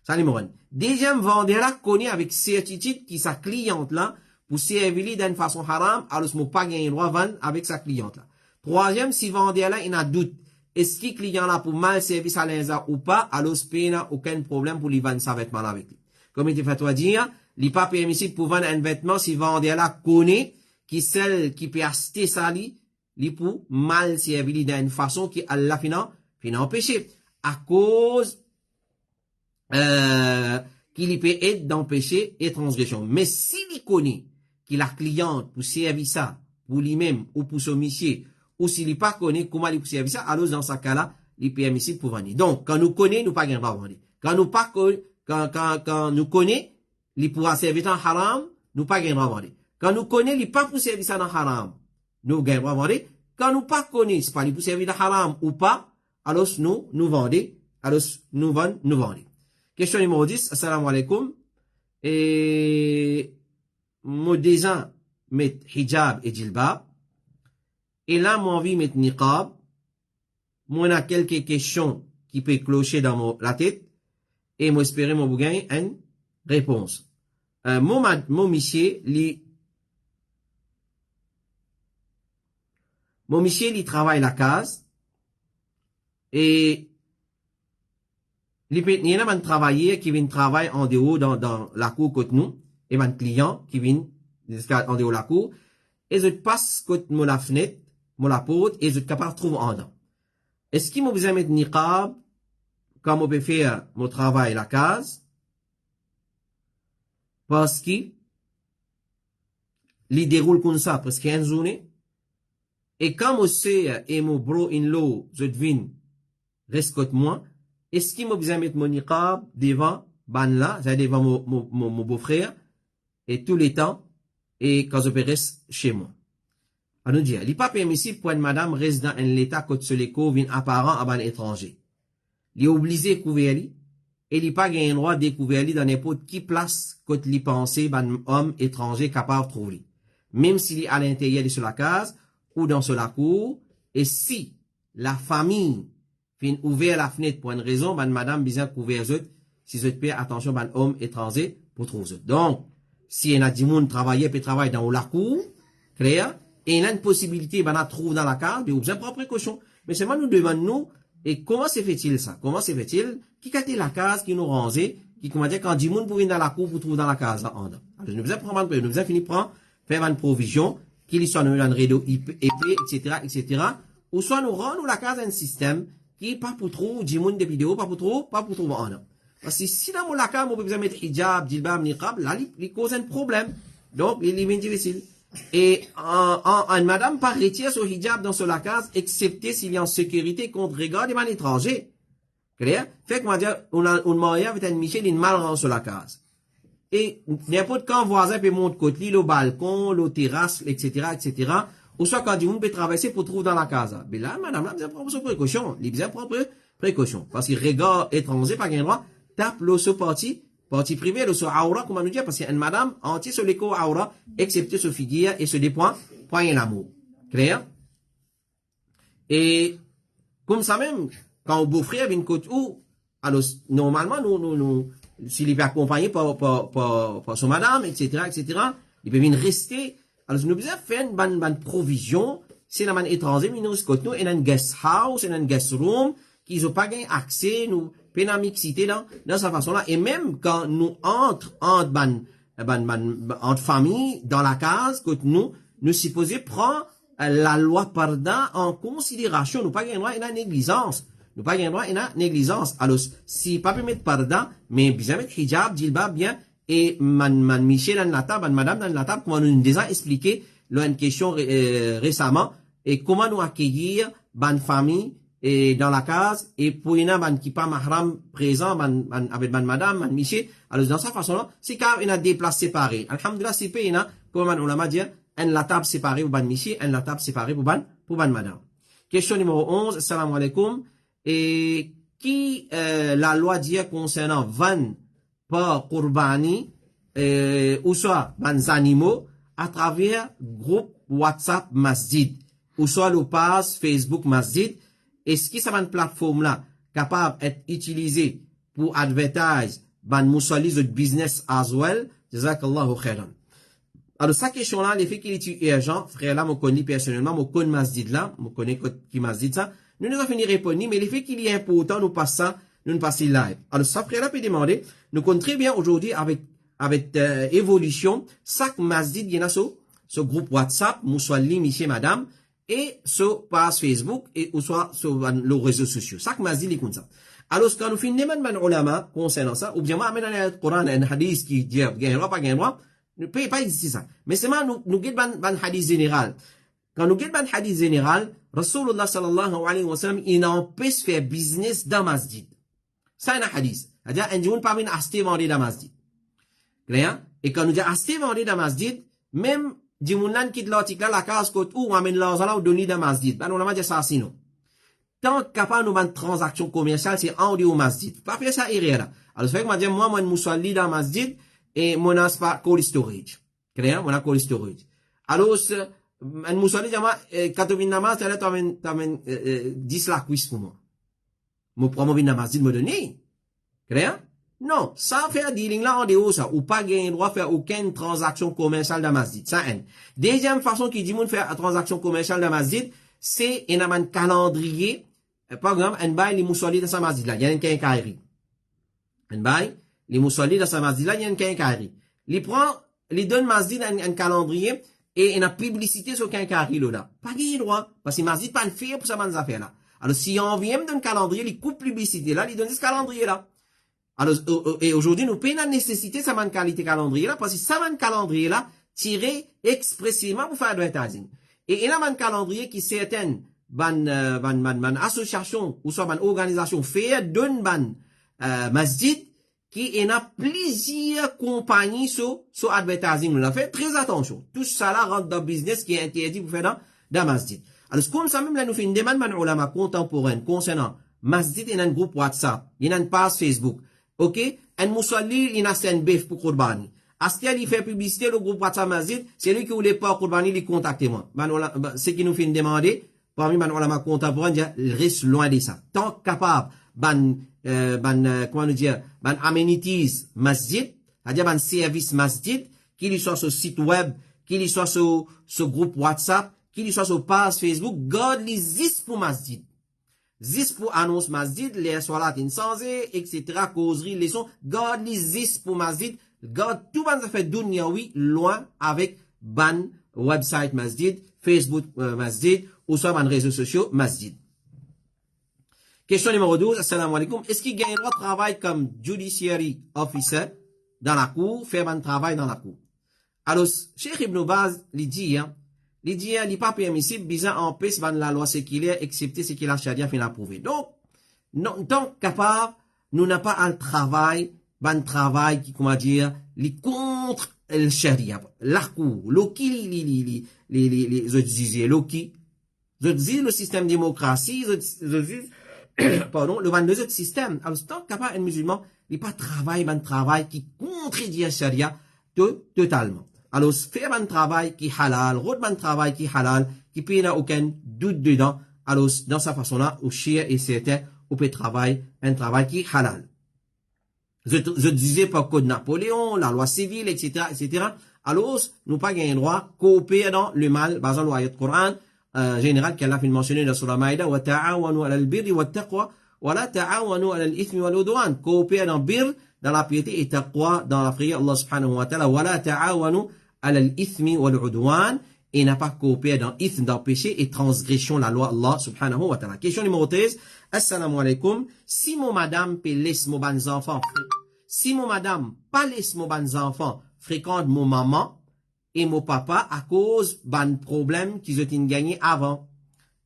Ça, numéro 1. Deuxième, vendeur là connaît avec certitude que sa cliente là, pour servir d'une façon haram, alors je n'ai pas gagné le droit de vendre avec sa cliente là. Troisième, si vendeur là, il a doute, est-ce que le client là pour mal service à l'inza ou pas, alors il n'y a aucun problème pour lui vendre sa vêtement là avec lui. Comme il te fait toi dire, il n'est pas permissible pour vendre un vêtement si vendeur là connaît qui celle qui peut acheter ça li pour mal servir d'une façon qui Allah finit empêcher à cause qu'il peut être dans péché et transgression. Mais s'il connaît que la cliente pour servir ça pour lui-même ou pour son monsieur ou s'il n'est pas connaît comment il peut servir ça, alors dans ce cas-là, il est permissible pour vendre. Donc quand nous connaît, nous pas gain droit vendre. Quand nous pas quand nous connaît, il pourra servir dans haram, nous pas gain droit vendre. Quand nous connaît, il pas pour servir ça dans haram, nous gain droit vendre. Quand nous pas connaît, c'est pas pour servir dans haram ou pas, alors nous vendons, alors nous vendons. Question numéro 10, assalamu alaikum. Et moi déjà mettre hijab et jilbab. Et là, moi envie mettre niqab. Moi, on a quelques questions qui peuvent clocher dans la tête. Et moi espérer mon bougain une réponse. Mon monsieur, il travaille la case. Et il y en a un travailleur qui vient travailler en dehors dans la cour côté nous, et un client qui vient en dehors de la cour, et je passe côté mon la fenêtre, mon la porte, et je suis capable de trouver en dedans. Est-ce qu'il m'a besoin de mettre niqab, comme on peut faire mon travail la case, parce que, il déroule comme ça, parce qu'il y a une journée, et comme on sait, et mon bro-in-law, je devine, reste côté moi, est-ce qu'il m'a besoin de mettre mon niqab devant ban là, c'est-à-dire devant mon beau-frère, et tous les temps, et quand je peux rester chez moi. On nous dit, il n'est pas permissible pour une madame reste dans un état côté sur l'écho, vient apparent à un étranger. Il est obligé de couvrir lui, et il n'est pas gagné le droit de découvrir lui dans n'importe qui place côté lui penser, un homme étranger capable de trouver. Même s'il est à l'intérieur de sur la case, ou dans sur la cour, et si la famille fin ouvert la fenêtre pour une raison, madame besoin couvrir eux, si vous payer attention, homme étranger pour trouver eux. Donc, si il y a des gens qui travaillent, peut travailler dans la cour, clair, et il y a une possibilité, à trouver dans la case, vous avez prendre précaution. Mais seulement nous demandons, et comment se fait-il ça? Comment se fait-il? Qui a la case, qui nous rangeait, qui, comment dire, quand 10 gens pour venir dans la cour, vous trouvez dans la case, là, en dedans. Alors, nous avons fini prendre, faire une provision, qu'il soit nous un rideau épais, etc. Ou soit nous rendons la case un système, qui pas pour trop, 10 gens de vidéos, pas pour trop en dedans. Parce que si dans la case, on peut besoin mettre hijab, jilbab, niqab, là, il cause un problème. Donc, il est bien difficile. Et une madame pas retire son hijab dans la case, excepté s'il est en sécurité contre regard des man étrangers. Clair? Fait que, moi, dire, on a, un mariage avec un Michel, il mal rend sur la case. Et, n'importe quand voisin peut monter côté, le balcon, le terrasse, etc., etc., ou soit quand du monde peut traverser pour trouver dans la case. Mais là, madame, là, vous prendre ses précautions. Il bien prendre précaution. Parce que regard étranger, pas gain droit, tape le sur parti privé, le sur aura, comment nous dire, parce qu'une madame, entier sur l'écho aura, excepté ce figure et ce dépend, point l'amour. Clair? Et, comme ça même, quand au beau-frère vient côté où, alors, normalement, s'il est accompagné par son madame, etc., il peut venir rester. Alors, nous devons faire une bonne provision. C'est la man étranger, mais nous, côté nous, et un guest house, et un guest room, qu'ils ont pas gagné accès, nous, peine mixité dans sa façon-là. Et même quand nous entre famille, dans la case, côté nous supposons prendre la loi pardon en considération. Nous pas gagné droit, et la négligence. Nous pas gagné droit, et la négligence. Alors, si pas permettre pardon, mais bien mettre hijab, djilbab, bien, et Michel dans la table, madame dans la table, comment nous déjà expliqué, là, une question, récemment, et comment nous accueillir, ban famille, et dans la case, et pour une ban qui pas mahram présent, avec madame, Michel. Alors, dans cette façon-là, c'est quand il a des places séparées. Alhamdulillah, c'est pas, comme on l'a dit, une la table séparée pour ban Michel, une la table séparée pour ban madame. Question numéro 11, assalamu alaikum. Et qui la loi dit concernant van par Qurbani ou soit van animaux à travers groupe WhatsApp Masjid ou soit le page Facebook Masjid, est-ce que ça va une plateforme là capable d'être utilisée pour advertise van musallis de business as well? Jazakallahu khairan. Alors, sa question-là, l'effet qu'il est urgent, frère là, me connais personnellement, me connais Masjid là, me connais qui Masjid ça, nous avons fini répondre, mais l'effet qu'il est important, nous passons ça, nous passons live. Alors, ça, frère là, peut demander, nous connaissons très bien aujourd'hui avec évolution, chaque Masjid, il y en a ce groupe WhatsApp, Moussoali, monsieur, madame, et ce page Facebook, et ou soit sur les réseaux sociaux. Chaque Masjid, il est comme ça. Alors, quand nous finissons de ulama concernant ça, ou bien moi, amène un Coran, un hadith qui dit, gagne droit, pas gagne droit, ne peut pas exister ça. Mais c'est moi, nous guettons ban hadith général. Quand nous guettons ban hadith général, Rasulullah sallallahu alayhi wa sallam, il empêche de faire business dans masjid. Ça, c'est un hadith. C'est-à-dire, un jour, pas acheter vendre dans masjid. Clair? Et quand nous disons acheter vendre dans masjid, même, du monde qui l'article là, la case côte où on amène l'argent là, ou donner dans masjid. Ben, on a dit ça, sinon. Tant capable nous une transaction commerciale, c'est en dehors au masjid. Pas faire ça, erreur. Alors, c'est fait que moi, je suis dans masjid, et mon a pas cold storage. Clair? Mon a cold storage. Alors, un musulman dit, quand tu viens namaz, tu as 10 la cuisse pour moi. Mon promo vient namaz, dit me donner. Clair? Non. Ça fait un dealing là en dehors, ça. Ou pas gagner droit faire aucune transaction commerciale dans masjid. Ça, un. Deuxième façon qui dit, mon faire une transaction commerciale dans masjid, c'est, un calendrier. Par exemple, un bail, les musulmans dans sa masjid là. Il y a un quincaillerie. Un bail, les musulmans dans sa masjid là, il y a un quincaillerie. Les prend, les donne masjid un calendrier, et il y a publicité sur quincaillerie là. Pas gagner droit. Parce que masjid pas une faire pour ça, bonnes affaires là. Alors, si on vient d'un calendrier, il coupe publicité là, il donne ce calendrier là. Alors, et aujourd'hui, nous payons la nécessité de cette qualité calendrier là, parce que cette calendrier là, tiré expressément pour faire advertising. Et il y a un calendrier qui certaines, association, ou soit organisation fait, donne masjid, qui en a plusieurs compagnies sur advertising. On a fait très attention. Tout ça là rentre dans le business qui est interdit pour faire dans masjid. Alors, comme ça même là, nous fait une demande man ulama contemporaine concernant masjid et un groupe WhatsApp, il y a une page Facebook. OK? Un musalli, il y a un bif pour Qurbani. Astia, il fait publicité, le groupe WhatsApp masjid, c'est lui qui voulait pas Qurbani, il contacte moi. Ce qui nous fait une demande, parmi man ulama contemporaine, il reste loin de ça. Tant capable, comment nous dire, amenities masjid, c'est-à-dire service masjid, qu'il soit sur site web, qu'il soit sur groupe WhatsApp, qu'il soit sur page Facebook, garde les 10 pour masjid. 10 pour annonce masjid, les soirat insensés, etc., causerie, leçon, garde les 10 pour masjid, garde tout ban fait dunyawi, loin avec ban website masjid, Facebook masjid, ou soit ban réseaux sociaux masjid. Question numéro 12, assalamu alaikum. Est-ce qu'il gagne le droit de travail comme judiciary officer dans la cour, faire un travail dans la cour? Alors, Cheikh Ibn Baz, il dit, il pas permissible, bizarre en paix, dans la loi séculaire, excepté ce que la charia fait l'approuver. Donc, non, donc, capable, nous n'a pas un travail, qui, comment dire, les contre le charia. L'arcou, l'oki, je disais, l'oki, je disais le système démocratie, je disais, pardon, le 22 système. Alors, tant capable, un musulman, il pas travail qui contredit la charia totalement. Alors, faire un travail qui halal, un travail qui halal, qui peut n'a aucun doute dedans. Alors, dans sa façon-là, au chien et certain, on peut travailler un travail qui halal. Je disais pas code Napoléon, la loi civile, etc., etc. Alors, nous pas gagné droit, coopérer dans le mal, basant l'ayat Coran, général, qu'Allah a mentionné dans Surah Maïda, wa ta'awanu ala al-birri wa taqwa, wa la ta'awanu ala al-ithmi wa l'udwan. Coopérer dans bir, dans la piété et taqwa, dans la prière, Allah subhanahu wa ta'ala, wa la ta'awanu ala al-ithmi wa l'udwan, et n'a pas coopéré dans ithme, dans péché et transgression, la loi Allah subhanahu wa ta'ala. Question numéro 13. Assalamu alaikum. Si mon madame peut laisser mon ban enfants, si mon madame pas laisse mon ban enfants, fréquente mon maman et mon papa à cause ban problème qu'ils ont gagné avant.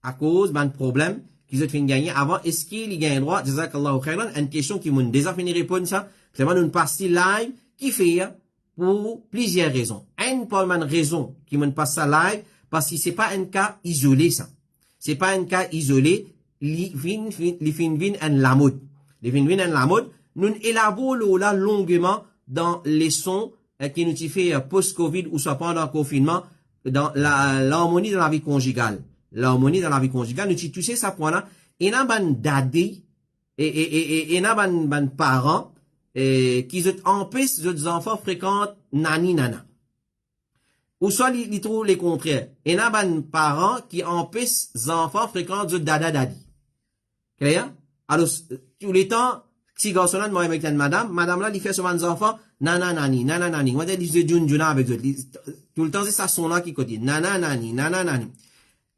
À cause ban problème qu'ils ont gagné avant, est-ce qu'il y a un droit? Jazakallahu khairan. Une question qui m'a déjà fini répondre ça. C'est vraiment une partie live qui fait, pour plusieurs raisons. Une première raison qui m'a passe ça live, parce que c'est pas un cas isolé, ça. C'est pas un cas isolé, les fin en la mode. Les fin en la mode, nous élaborons là longuement dans les sons qui nous fait post-Covid ou soit pendant le confinement, dans l'harmonie dans la vie conjugale. L'harmonie dans la vie conjugale, nous touché ça point là, et n'a ban dadé, et n'a ban parents, qui empêchent les enfants fréquentent nani nana. Ou soit ils trouvent les contraires. Et n'a ban parents qui empêchent les enfants fréquentent dada dadi. Clair? Alors, tous les temps, si garçon là, moi avec une madame là, il fait souvent des enfants, nana nani. Moi, il dit junjuna avec eux. Tout le temps, c'est ça son là qui côté. Nana nani.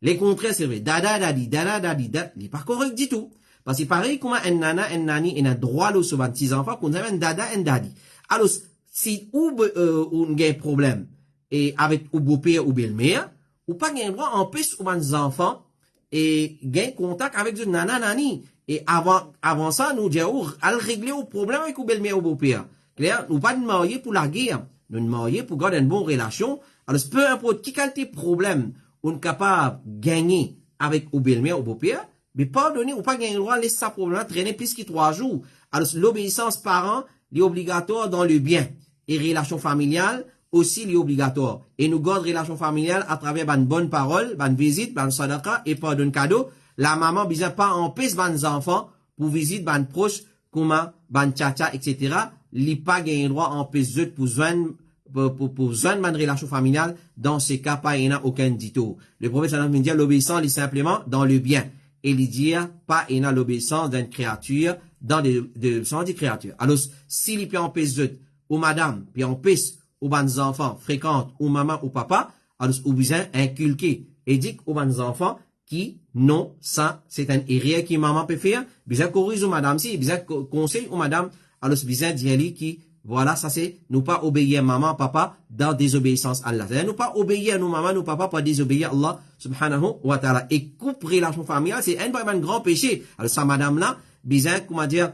Les contraires, c'est vrai. Dada dadi, il n'est pas correct du tout. Parce que pareil, comme un nana, un nani, il a droit à souvent petits enfants, qu'on a un dada, un daddy. Alors, si on a un problème, et avec ou beau-père ou belle-mère, ou pas un droit empêche souvent des enfants, et gain contact avec une nana, nani. Et avant ça, nous disons, à régler au problème avec ou belle-mère ou beau-père. Clair? Nous pas de marier pour la guerre. Nous marier pour garder une bonne relation. Alors, peu importe qui qualité problème, on est capable de gagner avec ou belle-mère ou beau-père, mais pardonnez, ou pas gagner le droit de laisser ça problème traîner plus que 3 jours. Alors, l'obéissance parent, est obligatoire dans le bien. Et relation familiale, aussi, est obligatoire. Et nous gardons relation familiale à travers une bonne parole, une visite, une sadaqa, et pas d'un cadeau. La maman, bizarre pas empêche les enfants pour visiter les proches, comme les tcha etc. Li pas gagner le droit empêche eux pour joindre une relation familiale. Dans ces cas, pas, il n'y a aucun dito. Le prophète sallallahu alayhi wa sallam dit l'obéissance, est simplement dans le bien. Et il dit, pas, il y a l'obéissance d'une créature dans le sens des créatures. Alors, s'il peut empêcher eux, ou madame, puis empêche aux bons enfants fréquentes, ou maman, ou papa, alors, ou besoin inculquer. Et dit aux bons enfants, qui, non, ça, c'est un erreur qui maman peut faire, besoin corriger aux madame si, besoin conseil aux madame, alors, besoin dire qui, voilà, ça c'est, nous pas obéir maman, papa, dans désobéissance à Allah. C'est-à-dire, nous pas obéir à nos mamans, nos papas, pas désobéir à Allah, subhanahu wa ta'ala. Et couper relation familiale, c'est un grand péché. Alors, ça, madame là, besoin, comment dire,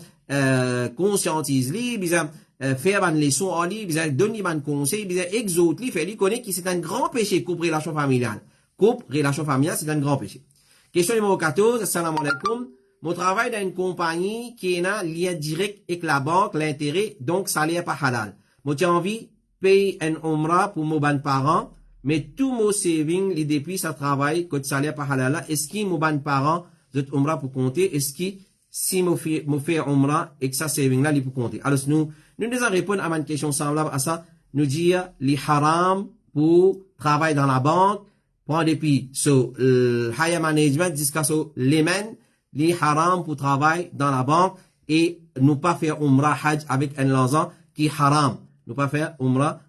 conscientise-li, besoin, faire une leçon en lui, besoin, donner un conseil, besoin, exhorter, faire lui connaître que c'est un grand péché, couper relation familiale. Coupe, relation familiale, c'est un grand péché. Question numéro 14, assalamu alaikum. Mon travail dans une compagnie qui a un lien direct avec la banque, l'intérêt, donc ça n'est pas halal. Moi, j'ai envie de payer un umrah pour mes parents, mais tout mon saving, les depuis ça travaille, que ça n'est pas halal, est-ce que mes parents, cette umrah pour compter, est-ce que si me fait umrah et que ça saving là, il peut compter. Alors, nous devons répondre à une question semblable à ça, nous dire, les haram pour travailler dans la banque, prendre depuis, higher management jusqu'à les men, les haram pour travailler dans la banque et nous pas faire umrah hajj avec un l'argent qui haram. Nous pas faire umrah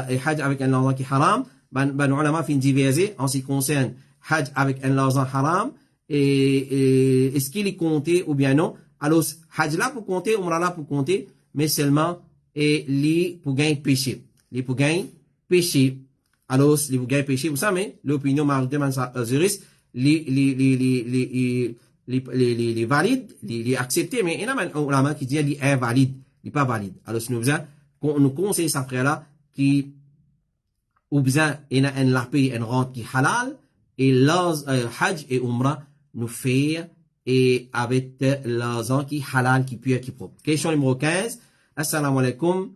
et hajj avec un l'argent qui haram. Ben ulama fin divisé en ce qui concerne hajj avec un l'argent haram et est-ce qu'il est compté ou bien non. Alors hajj là pour compter, umrah là pour compter, mais seulement et li pour gagner péché. Li pour gagner péché. Alors, si vous gagnez péché, vous savez, l'opinion majoritaire de juriste, les valides, les acceptés, mais il y en a un ulama qui dit qu'il est invalide, il n'est pas valide. Alors, si nous nous conseillons ça frère-là, qui, ou bien, il y a un lapé, une rente qui est halal, et hajj et umrah nous fait, et avec l'argent qui est halal, qui est pur, qui est propre. Question numéro 15. Assalamu alaikum.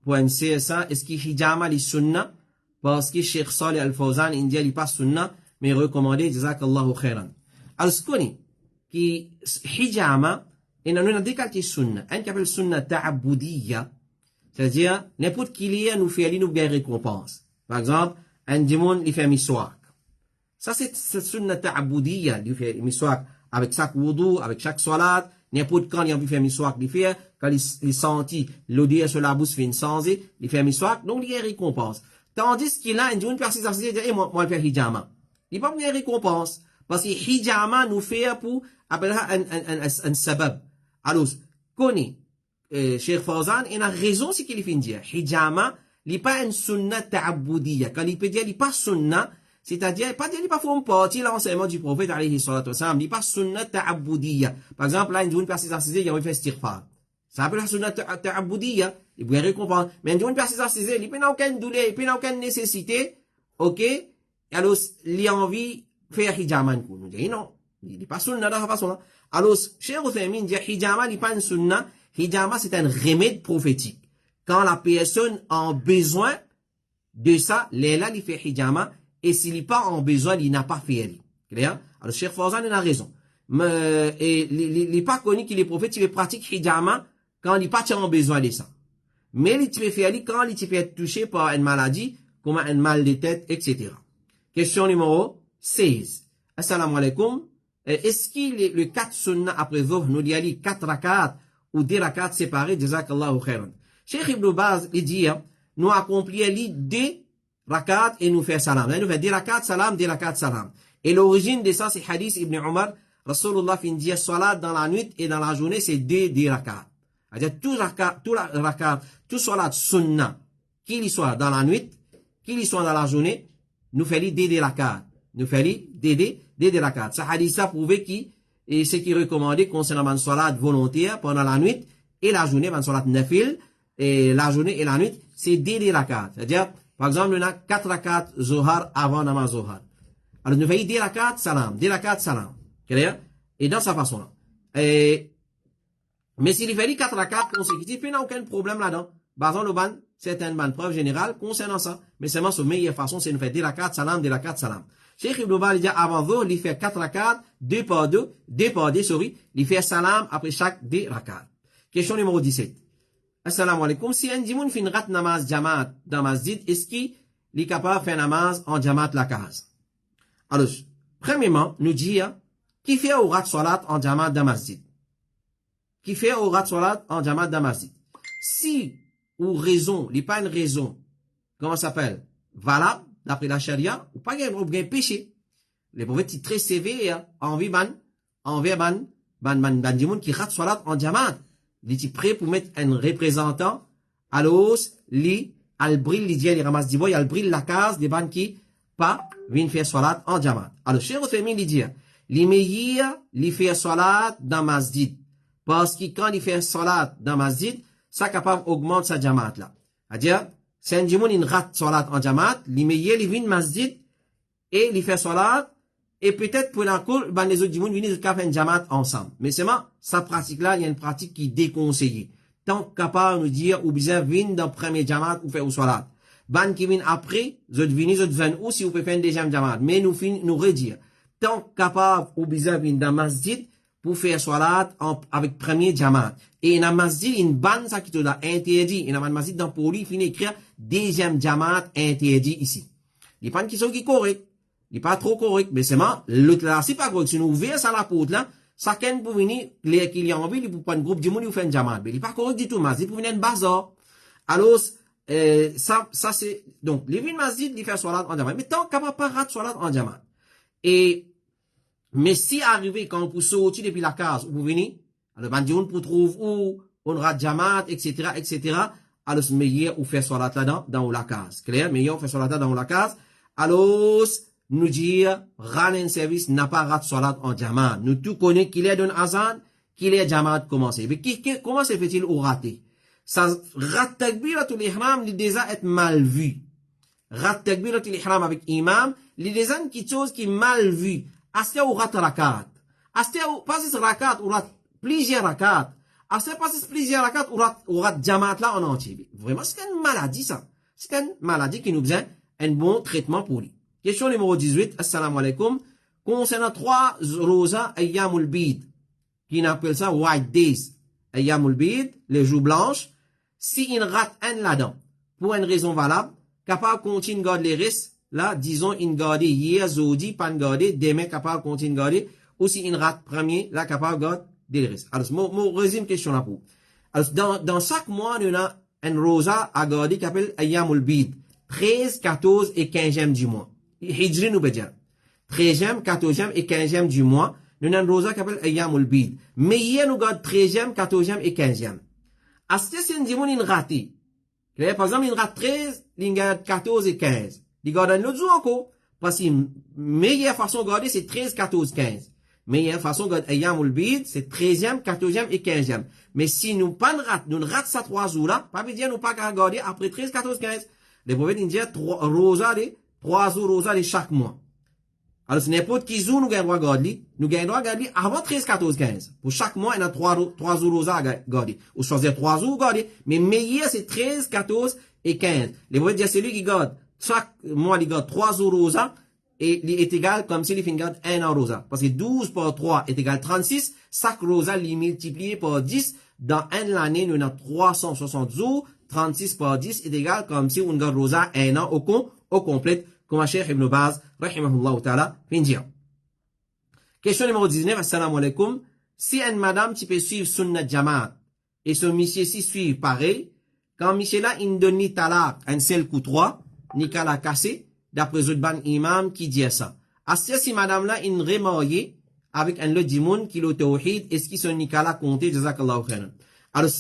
Pour un CSA, est-ce qu'il hijama les sunnah? Parce que Cheikh Salih Al-Fawzan, il dit qu'il n'est pas sunnah, mais recommandé, jazakallahu khairan. Alors, ce qu'on est, qui hijama, il nous a dit qu'il est sunnah. Un qui appelle sunnah ta'abudiyya, c'est-à-dire, n'importe qui lié nous fait aller nous gagner récompense. Par exemple, un démon, il fait miswak. Ça, c'est sunnah ta'abudiyya, il fait miswak avec chaque wudu, avec chaque salat. N'importe quand il a envie de faire miswak, il fait, quand il sentit l'odeur sur la bouche, fait une sensée, il fait miswak, donc il y a une récompense. Tandis qu'il a une personne qui dit, moi, je fais hijama. Il n'y a pas une récompense. Parce que hijama nous fait pour, appeler un sabab. Alors, connaît, Cheikh Fawzan, il a raison, c'est qu'il fait dire. Hijama, il n'est pas une sunnah ta'abudiyya. Quand il peut dire, il n'est pas sunnah, c'est-à-dire, pas dire, il n'est pas font partie de l'enseignement du prophète, alayhi salatu wassalam, il n'est pas sunnah ta'abudiyya. Par exemple, là, une personne qui il a envie de faire istighfar. Ça s'appelle la sunnah ta'abudiyya. Il peut récompense. Mais une personne qui il n'a aucune douleur, il n'a aucune nécessité, ok? Alors, il a envie de faire hijama. Nous dit non. Il n'est pas sunnah de la façon-là. Alors, Cheikh Othaymin dit, hijama n'est pas une sunnah. Hijama, c'est un remède prophétique. Quand la personne a besoin de ça, là, il fait hijama. Et s'il n'est pas en besoin, il n'a pas fait. Clair? Alors, Cheikh Fawzan, il a raison. Mais, il n'est pas connu qu'il est prophète, il pratique hijama quand il n'est pas en besoin de ça. Mais il peut faire quand il peut être touché par une maladie, comme un mal de tête, etc. Question numéro 16. Assalamu alaikum. Est-ce qu'il est le 4 sunnah après Dhuhr, nous dit ali 4 rakats ou 2 rakats séparés, jazakallahu khairan. Cheikh Ibn Baz, il dit, nous accomplir les 2 rakats et nous faire salam. Nous faire 2 rakats salam, 2 rakats salam. Et l'origine de ça, c'est hadith Ibn Umar. Rasulullah fin dit, salat dans la nuit et dans la journée, c'est 2 rakats. C'est-à-dire, tout salat sunnah, qu'il y soit dans la nuit, qu'il y soit dans la journée, nous fait les 2 rakats. Nous fait les 2 rakats. Ça hadith ça prouve et ce qui est recommandé concernant une salat volontaire pendant la nuit et la journée, une salat nafil, et la journée et la nuit, c'est 2 rakats. C'est-à-dire, par exemple, on a 4 rakats zohar avant namaz zohar. Alors, nous faisons 2 rakats salam, 2 rakats salam. Clair? Et dans sa façon-là. Mais s'il fait les 4 rakats consécutifs, il n'y a aucun problème là-dedans. Basant le ban, c'est une bonne preuve générale concernant ça. Mais seulement, la meilleure façon, c'est de faire 2 rakats salam, 2 rakats salam. Cheikh Ibn Baz, il dit, avant Dhuhr, il fait 4 rakats, 2 par 2, il fait salam après chaque 2 rakats. Question numéro 17. Assalamu alaikum. Si un dimoun fait une rat namaz jamaat dans masjid, est-ce qu'il est capable de faire namaz en jamaat la case? Alors, premièrement, nous dire, qui fait au rat salat en jamaat dans masjid? Qui fait au rat salat en jamaat dans masjid? Si, ou raison, il n'y a pas une raison, comment ça s'appelle? Valable, d'après la charia, ou pas un péché. Les prophètes, ils très sévères, envers dimoun qui rat salat en jamaat. Il est prêt pour mettre un représentant à l'os, al brille, il dit, il ramasse du bois, al brille la case des banques qui, pas, viennent faire salat en jamaat. Alors, Cheikh Othaymin, il dit, les meilleurs, il fait salat dans masjid. Parce que quand il fait salat dans masjid, ça capable augmente sa jamaat là. C'est-à-dire, c'est un dimoun, il rate salat en jamaat, les meilleurs, il vient masjid, et il fait salat, et peut-être pour la cour, les autres dimoun viennent faire une jamaat ensemble. Mais seulement, sa pratique-là, il y a une pratique qui est déconseillée. Tant capable de nous dire, ou bien, viennent dans le premier jamaat, ou faire au salat. Ban qui viennent après, vous viennent ou si vous pouvez faire une deuxième jamaat. Mais nous redire. Tant capable, ou bien, viennent dans masjid, pour faire salat avec premier jamaat. Et dans masjid, une ban, ça qui te l'a interdit. Et dans masjid, dans poli, il finit écrire deuxième jamaat interdit ici. Les ban qui sont corrects. Il n'est pas trop correct, mais c'est mal. L'autre là, c'est pas correct. Si nous ouvrons ça la porte là, ça qu'un pour venir, les qui y a envie, il peut prendre un groupe de monde, il fait une jamaat. Mais il n'est pas correct du tout, masjid, pour venir un bazar. Alors, ça c'est, donc, les vignes masjid, il fait salat en jamaat. Mais tant qu'on va pas rater salat en jamaat. Mais si arrivé, quand on peut sortir depuis la case, vous venez, alors, on peut trouver où, on rate jamaat, etc., alors meilleur ou faire salat là dans la case. Clair? Meilleur ou faire salat dans la case. Alors, nous dire, râler un service n'a pas rat salat en jamaat. Nous tout connaissons qu'il est d'un azan, qu'il est jamaat commencé. Mais comment se fait-il au raté? Ça, rat takbiratul ihram, il déjà être mal vu. Rat takbiratul ihram avec imam, il déjà une petite chose qui est mal vu. Astia ou rat rakat. Astia ou passer rakat ou rat plusieurs rakat. Astia passer plusieurs rakat ou rat jamaat là en entier. Vraiment, c'est une maladie ça. C'est une maladie qui nous besoin un bon traitement pour lui. Question numéro 18, assalamu alaikum. Concernant 3 rosas ayyamul bid, qui appelle ça white days. Ayyamul bid, les jours blanches. Si il rate un là-dedans, pour une raison valable, capable de continuer de garder les risques, là, disons, il garde hier, zodi, pas garder, demain, capable de continuer de garder, ou si il rate premier, là, capable de garder les risques. Alors, mon résumé question là pour. Alors, dans chaque mois, il y a un rosa à garder qui s'appelle ayyamul bid. 13, 14 et 15e du mois. Hijri nous peut dire. 13e, 14e et 15e du mois. Nous avons un rosa qui s'appelle ayyamul bid. Mais hier, nous garde 13e, 14e et 15e. Asté, c'est un dimon, il raté. Par exemple, il rate 13, il garde 14 et 15. Il garde un autre jour encore. Parce que meilleure façon de garder, c'est 13, 14, 15. Meilleure façon de garder ayyamul bid, c'est 13e, 14e et 15e. Mais si nous pas rate, nous rate ça 3 jours là, pas veut dire nous pas garder après 13, 14, 15. Les prophètes indiens 3 jours rosa chaque mois. Alors, c'est n'importe qui jour nous gagnons droit garder, nous gagnons droit garder avant 13, 14, 15. Pour chaque mois, il y a 3 jours rosa à garder. Ou choisir 3 jours garder, mais meilleur c'est 13, 14 et 15. Les prophètes disent celui qui garde chaque mois, il garde 3 jours rosa et il est égal comme s'il garde 1 an rosa. Parce que 12 par 3 est égal 36, chaque rosa il multiplié par 10. Dans l'année, nous avons 360 jours. 36 par 10 est égal comme si on garde rosa 1 an au complet, comme Cheikh Ibn Baz, rahimahullah ta'ala, fin dire. Question numéro 19, assalamu alaikum. Si une madame qui peut suivre sunnat jamaat, et ce monsieur si suit pareil, quand monsieur là, il donne ni talak, un seul coup 3, ni kala cassé, d'après Zudban imam qui dit ça. Astia si madame là, il remarque avec un lot d'imoun qui le tawhid, est-ce qu'il son ni kala compté, jazakallahu khairan. Alors,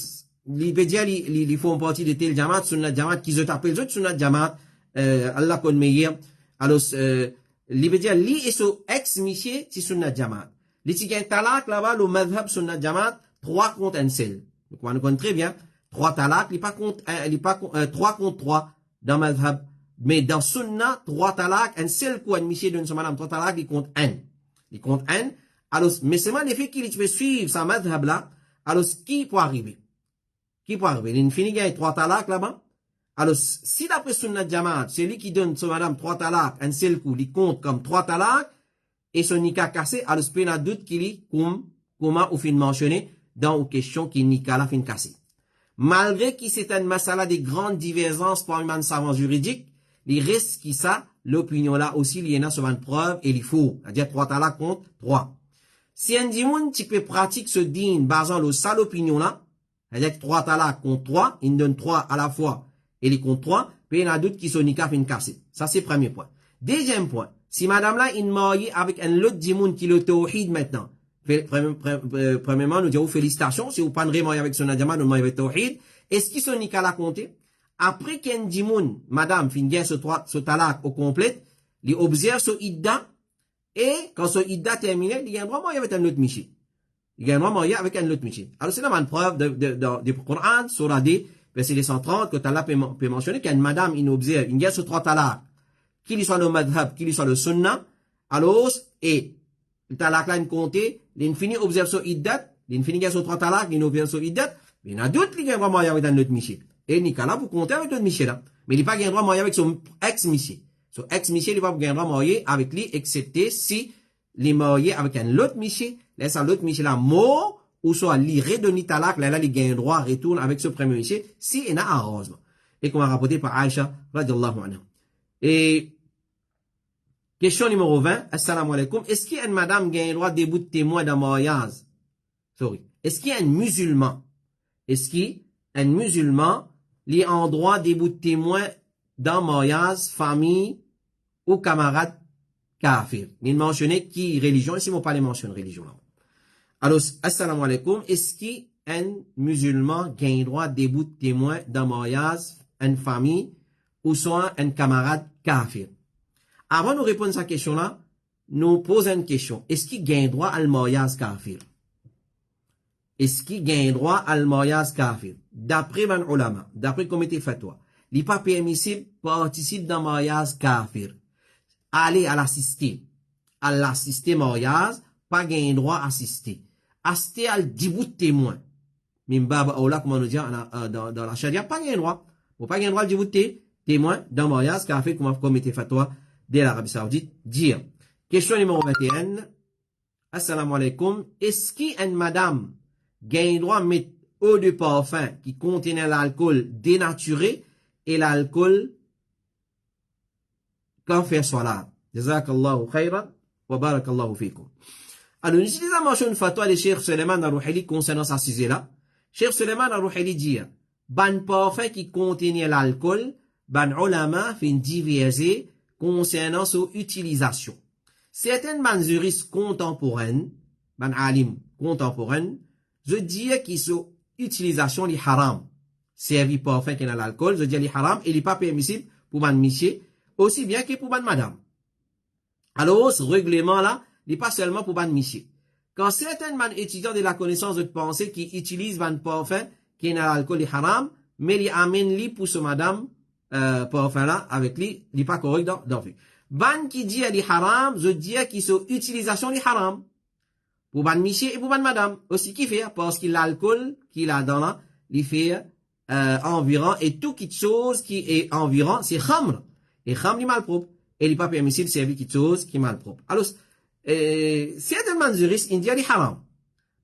les médias, ils font partie de tel jamaat, sunnat jamaat, qui se appellent autres sunnat jamaat, Allah connaît meilleur. Alors, les médias, li et ce ex-miché, c'est sunnat jamaat. Les tigans talak, là-bas, le madhab sunnat jamaat, 3 contre un seul. Donc, on connaît très bien. 3 talak, il pas contre, 3 contre 3 dans madhab. Mais dans sunnat, 3 talak, un seul coup, un miché donne son madame, 3 talak, il compte 1. Il compte 1. Alors, mais seulement l'effet qu'il peut suivre sa madhab là, alors, qui peut arriver? Qui peut arriver? Il finit gagne 3 talaks là-bas. Alors, si d'après sunnat jamaat, celui qui donne son madame 3 talaks, un seul coup, il compte comme 3 talaks, et son nika cassé, alors, c'est pas un doute qu'il est, comment ou fin mentionné, dans une question qui nika la fin cassé. Malgré qu'il c'est une masala des grandes divergences pour un savant juridique, il reste qui ça, l'opinion là aussi, il y en a sur une preuve, et il faut. C'est-à-dire 3 talaks contre 3. Si un dimoun qui peut pratiquer ce din, basant le sale opinion là, c'est-à-dire 3 talaks contre 3, il donne 3 à la fois, et il compte 3, puis il y en a d'autres qui sont nika fin cassé. Ça, c'est premier point. Deuxième point. Si madame là, il marie avec un lot dimoun qui le tawhid maintenant. Premièrement, nous disons félicitations. Si vous pas marié avec son adjama, nous mariez avec tawhid. Est-ce qu'ils sont nika la compter? Après qu'un dimoun, madame, fin gagne ce talak au complet, il observe ce idda, et quand ce idda terminé, il y a un droit marié avec un autre miché. Il y a un droit marié avec un autre miché. Alors, c'est là une preuve du Coran, surah D, verset 130, que Allah peut mentionner qu'une madame, il observe, il y a ce 3 talak, qu'il soit le madhab, qu'il soit le sunnah, alors, et, le talak là, il compte, il finit observe ce iddat, il finit ce 3 talak, il observe ce iddat, mais il y en a d'autres qui ont un droit marié avec un autre miché. Et Nicolas, vous comptez avec l'autre miché là. Mais il n'a pas un droit marié avec son ex-miché. Son ex-miché, il va pas un droit marié avec lui, excepté si il est marié avec un autre miché, laisse l'autre miché là mort, ou soit l'iré de Nitalak, là, il a un droit, retourne avec ce premier miché, si il a un arrangement. Et qu'on a rapporté par Aïcha, radiallahu anha. Et, question numéro 20, assalamu alaikum. Est-ce qu'il y a une madame qui a un droit de début de témoin dans mariage? Est-ce qu'il y a un musulman? Est-ce qu'il y a un musulman qui a un droit de début de témoin dans mariage, famille ou camarade kafir? Il mentionne qui religion, ici, on ne pas les mentionner religion là. Alors, assalamu alaikum. Est-ce qu'il un musulman gagne droit debout de témoin d'un mariage, une famille, ou soit un camarade kafir. Avant de répondre à cette question-là, nous posons une question. Est-ce qu'il gagne droit à le mariage kafir? Est-ce qu'il gagne droit à le mariage kafir? D'après man ulama, d'après le comité fatwa, il n'est pas permissible participer dans le mariage kafir. Aller à l'assister mariage, pas gagne droit à assister. Assister à le debout de témoin. Mimbaba Ola, comment nous dire dans la charia, pas gagne droit. Pour pas gagne droit à le debout de témoin dans le mariage kafir, comme le comité fatwa de l'Arabie Saoudite, dire. Question numéro 21. Assalamu alaikum. Est-ce qu'une madame gagne droit à mettre eau de parfum qui contenait l'alcool dénaturé et l'alcool quand fait salat? Jazakallahu khayran wa barakallahu fikum. Alors, nous utilisons mention une fatwa de Cheikh Suleiman al-Ruhaili concernant ce sujet-là. Cheikh Suleiman al-Ruhaili dit, ban parfum qui contenait l'alcool, ban ulama fait une diviser concernant son utilisation. Certaines juristes contemporaines, ban alim contemporaines, je dis qu'ils sont utilisation li haram. Servi parfum qui a l'alcool, je dis li haram et il n'est pas permissible pour ban monsieur, aussi bien que pour ban madame. Alors, ce règlement-là, il n'est pas seulement pour ban monsieur. Quand certains étudiants de la connaissance de pensée qui utilisent ban parfum qui a l'alcool li haram, mais ils amènent li pour ce madame, parfum-là, avec lui, il n'est pas correct dans le ban qui dit li haram, je dis qu'ils sont utilisation li haram. Pour ban monsieur et pour ban madame. Aussi qui fait, parce que l'alcool qu'il a dans là, il fait environ, et toute chose qui est environ, c'est khamr. Et khamr est malpropre. Et il n'est pas permissible de servir quelque chose qui est malpropre. Alors, certains juristes, ils disent haram.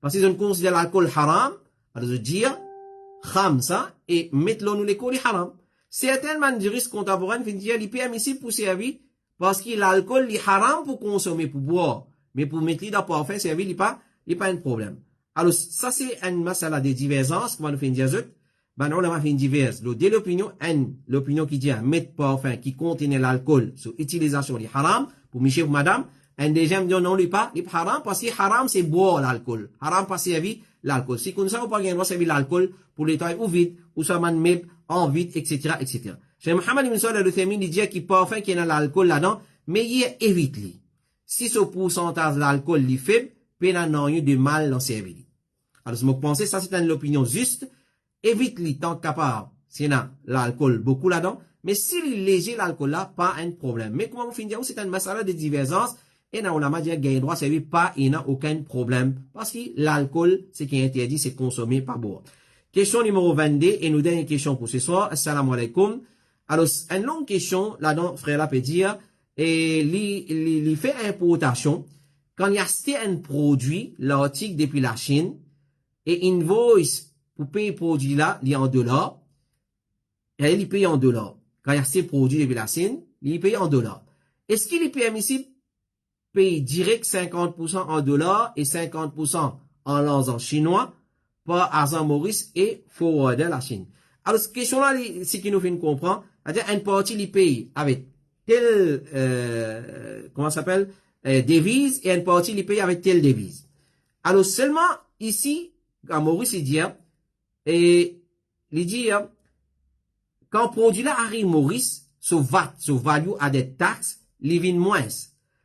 Parce qu'ils considèrent l'alcool haram, alors je dis khamr ça, et mettre-le nous l'école haram. Certains juristes contemporains, ils disent il est permissible pour servir, parce que l'alcool est haram pour consommer, pour boire. Mais pour mettre dans parfum, servir, il n'est pas un problème. Alors, ça, c'est une masala de divergence, comment nous fait une diazut. Ben, on a fait une diverse. De l'opinion qui dit, mettre parfum qui contenait l'alcool sur utilisation du haram, pour monsieur ou madame. Un deuxième dit, non, il pas haram, parce que haram, c'est boire l'alcool. Haram, pas servir l'alcool. Si comme ça, on peut pas servir l'alcool pour les tailles ou vide, ou soit man meb, en vide, etc., etc. Chez Mohamed Ibn Salih al-Uthaymin, il dit qu'il parfum qui a l'alcool là-dedans, mais il évite-le. Si ce pourcentage d'alcool est faible, il n'y a rien de mal dans servir. Alors, si vous pensez, ça c'est une opinion juste, évite-le tant capable, s'il y a l'alcool beaucoup là-dedans, mais s'il est léger l'alcool là, pas un problème. Mais comment vous finissez, c'est une masala de divergence, et là, on a dit qu'il droit servir pas, il n'y a aucun problème, parce que l'alcool, ce qui est interdit, c'est consommer, pas boire. Question numéro 22, et nous dernière question pour ce soir, assalamu alaikum. Alors, une longue question, là-dedans, frère là peut dire, et il fait importation, quand il achète un produit, l'article depuis la Chine, et invoice pour payer le produit là, il est en dollars, et il paye en dollars. Quand il achète le produit depuis la Chine, il paye en dollars. Est-ce qu'il est permissible de payer direct 50% en dollars et 50% en l'argent chinois par Argent Maurice et forwarder la Chine? Alors, cette question-là, c'est qui nous fait comprendre, c'est-à-dire une partie, il paye avec telle, comment ça s'appelle, devise, et une partie, il paye avec telle devise. Alors, seulement, ici, quand Maurice, il dit, et, il dit, quand produit là arrive Maurice, ce VAT, ce value à des taxes, il vient moins.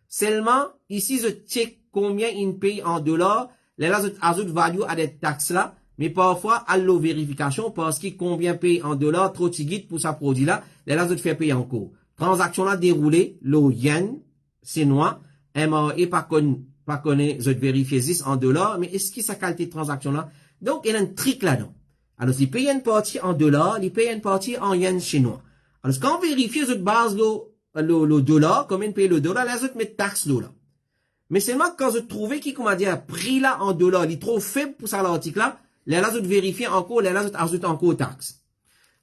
Seulement, ici, je check combien il paye en dollars, les là, ajoute value à des taxes là, mais parfois, à la vérification, parce qu'il combien paye en dollars, trop tigite pour sa produit là, les là, je fais payer en cours. Transaction là déroulée, le yen, chinois, MAE pas connaît, je vérifie 10 en dollars, mais est-ce que sa qualité de transaction là? Donc, il y a un trick là-dedans. Alors, il paye une partie en dollars, il paye une partie en yen chinois. Alors, quand on vérifie, je base le dollar, combien paye le dollar, les autres mettent taxe là. Mais seulement quand je trouvais qu'il, comment dire, prix là en dollars, il est trop faible pour ça l'article là, les autres vérifient encore, les autres ajoutent encore taxe.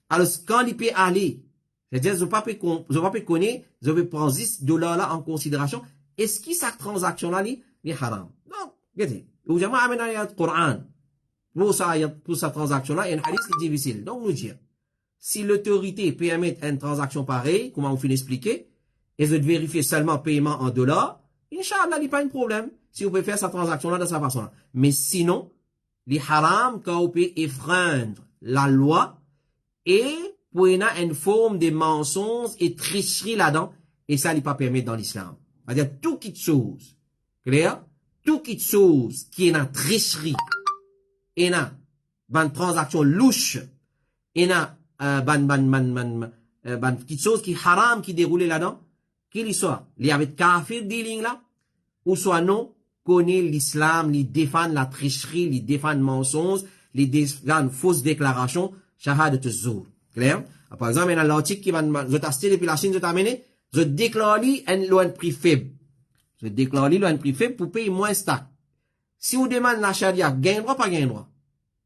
Alors, quand il peut aller, c'est-à-dire, je ne vais pas connaître, je vais prendre 10 dollars là en considération, est-ce que cette transaction là, est haram? Non, regardez. Vous avez amené le Coran. Pour cette transaction là, il y a un hadith qui est difficile. Donc, nous dire, si l'autorité permet une transaction pareille, comment on fait l'expliquer, et je vérifie seulement paiement en dollars, Inch'Allah, il n'y a pas de problème si vous pouvez faire cette transaction-là de cette façon-là. Mais sinon, les haram qu'on peut effreindre la loi et pour y a une forme de mensonge et tricherie là-dedans et ça n'est pas permis dans l'islam. C'est-à-dire tout qui chose, clair? Tout qui chose qui est une tricherie, et une transaction louche, et petite chose qui haram qui déroule là-dedans, qu'il soit, il y avait kafir dealing là, ou soit non, connaît l'islam, il défend la tricherie, il défend le mensonge, il défend fausse déclaration, shahadat az-zur. Clair? Par exemple, il y a l'article qui va, je t'acheter depuis la Chine, je t'amener, je déclare un prix faible. Je déclare un prix faible pour payer moins stack. Si vous demandez la charia, gain droit, pas gain droit.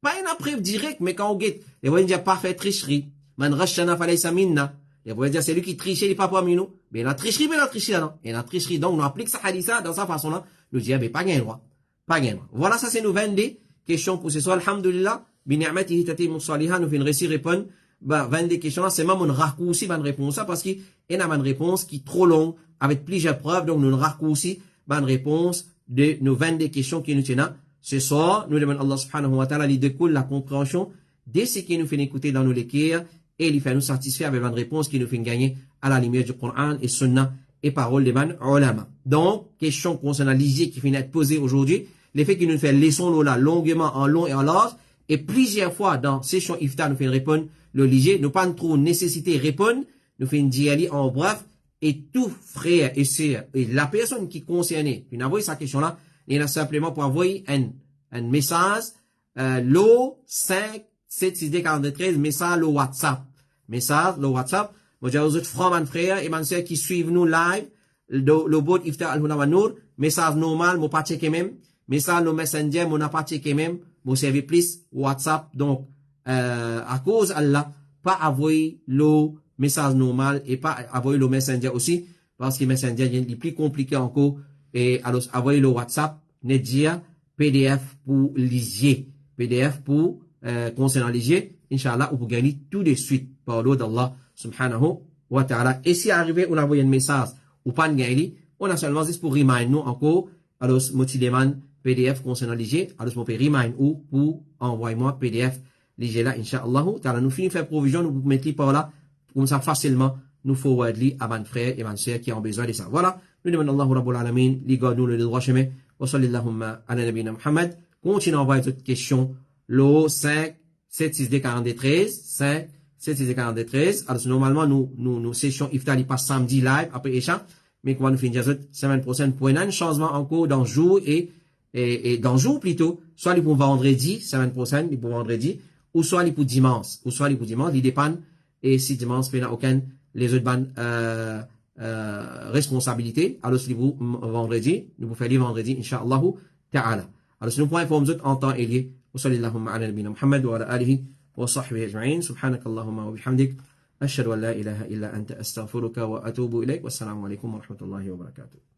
Pas une preuve directe, mais quand on guette, les voyez dire pas fait tricherie. Man rachana falay samina. Les voyez dire c'est lui qui trichait, il pas pour nous. Mais la tricherie, là, non. Et la tricherie, donc, on applique ça haditha dans sa façon là. Nous dit, mais pas gain droit. Pas gain droit. Voilà, ça c'est nous 22 questions pour ce soir. Alhamdulillah. Bini'amatihi tatimmu saliha, nous fait une récit répondre. 22 questions là, c'est même un raccourci, une réponse ça, parce qu'il y a une réponse qui est trop longue, avec plusieurs preuves, donc nous raccourci, une réponse de nos 22 questions qui nous tiennent. Ce soir, nous demandons Allah subhanahu wa ta'ala, il découle la compréhension de ce qui nous fait écouter dans nos lectures et il fait nous satisfaire avec une réponse qui nous fait gagner à la lumière du Coran et Sunna et paroles des man ulama. Donc, question concernant l'idée qui finit d'être posée aujourd'hui, l'effet qui nous fait leçon là longuement en long et en large et plusieurs fois dans session iftar nous fait répondre le liger, nous pas trop nécessité répondre, nous fait une dialyse en bref et tout frère et sœur et la personne qui est concernée, qui n'a envoyé sa question là, il a simplement pour envoyer un message, l'eau 5 7 6 43 message le WhatsApp. Message le WhatsApp. Moi j'ai aux autres frères et man sœur qui suivent nous live, le bot iftar al-huna wa nour, message normal, moi pas checker même, message le messenger, moi n'a pas checker même, moi servi plus WhatsApp donc à cause Allah pas envoyer le message normal et pas envoyer le messenger aussi parce que le messenger est plus compliqué encore et alors envoyer le WhatsApp ne dire PDF pour lisier PDF pour concernant lisier inshallah ou pour gagner tout de suite par l'eau d'Allah subhanahu wa ta'ala et si arrivé on envoie un message ou pas gagner on a seulement juste pour remind nous encore alors moi tu demande PDF concernant lisier alors je peux remind ou pour envoyer moi PDF lisier là inshallah ta'ala nous finit faire provision nous mettre par là comme ça facilement nous forward li à mon frère et ma sœur qui ont besoin de ça voilà nous demandons Allah Rabbul Alamin li garde nous le droit chemin wa sallallahu ala nabina Muhammad continue à envoyer toutes questions le 5 7 6 43 5 7 6 43 alors normalement nous session iftar il passe samedi live après Isha mais comment nous finir semaine prochaine pour un changement encore dans jour et dans jour plutôt soit pour vendredi semaine prochaine pour vendredi ou soit pour dimanche il dépend et si dimanche il n'y a aucun les autres bandes responsabilité alors si vous vendredi nous vous faire vendredi inshallah ta'ala alors si nous pouvons informer en temps et lieu wa sallallahu ala nabina Muhammad wa ala alihi wa sahbihi ajma'in subhanakallahumma wa bihamdik ashhadu an la ilaha illa anta astaghfiruka wa atubu ilaik wassalamu alaikum wa rahmatullahi wa barakatuh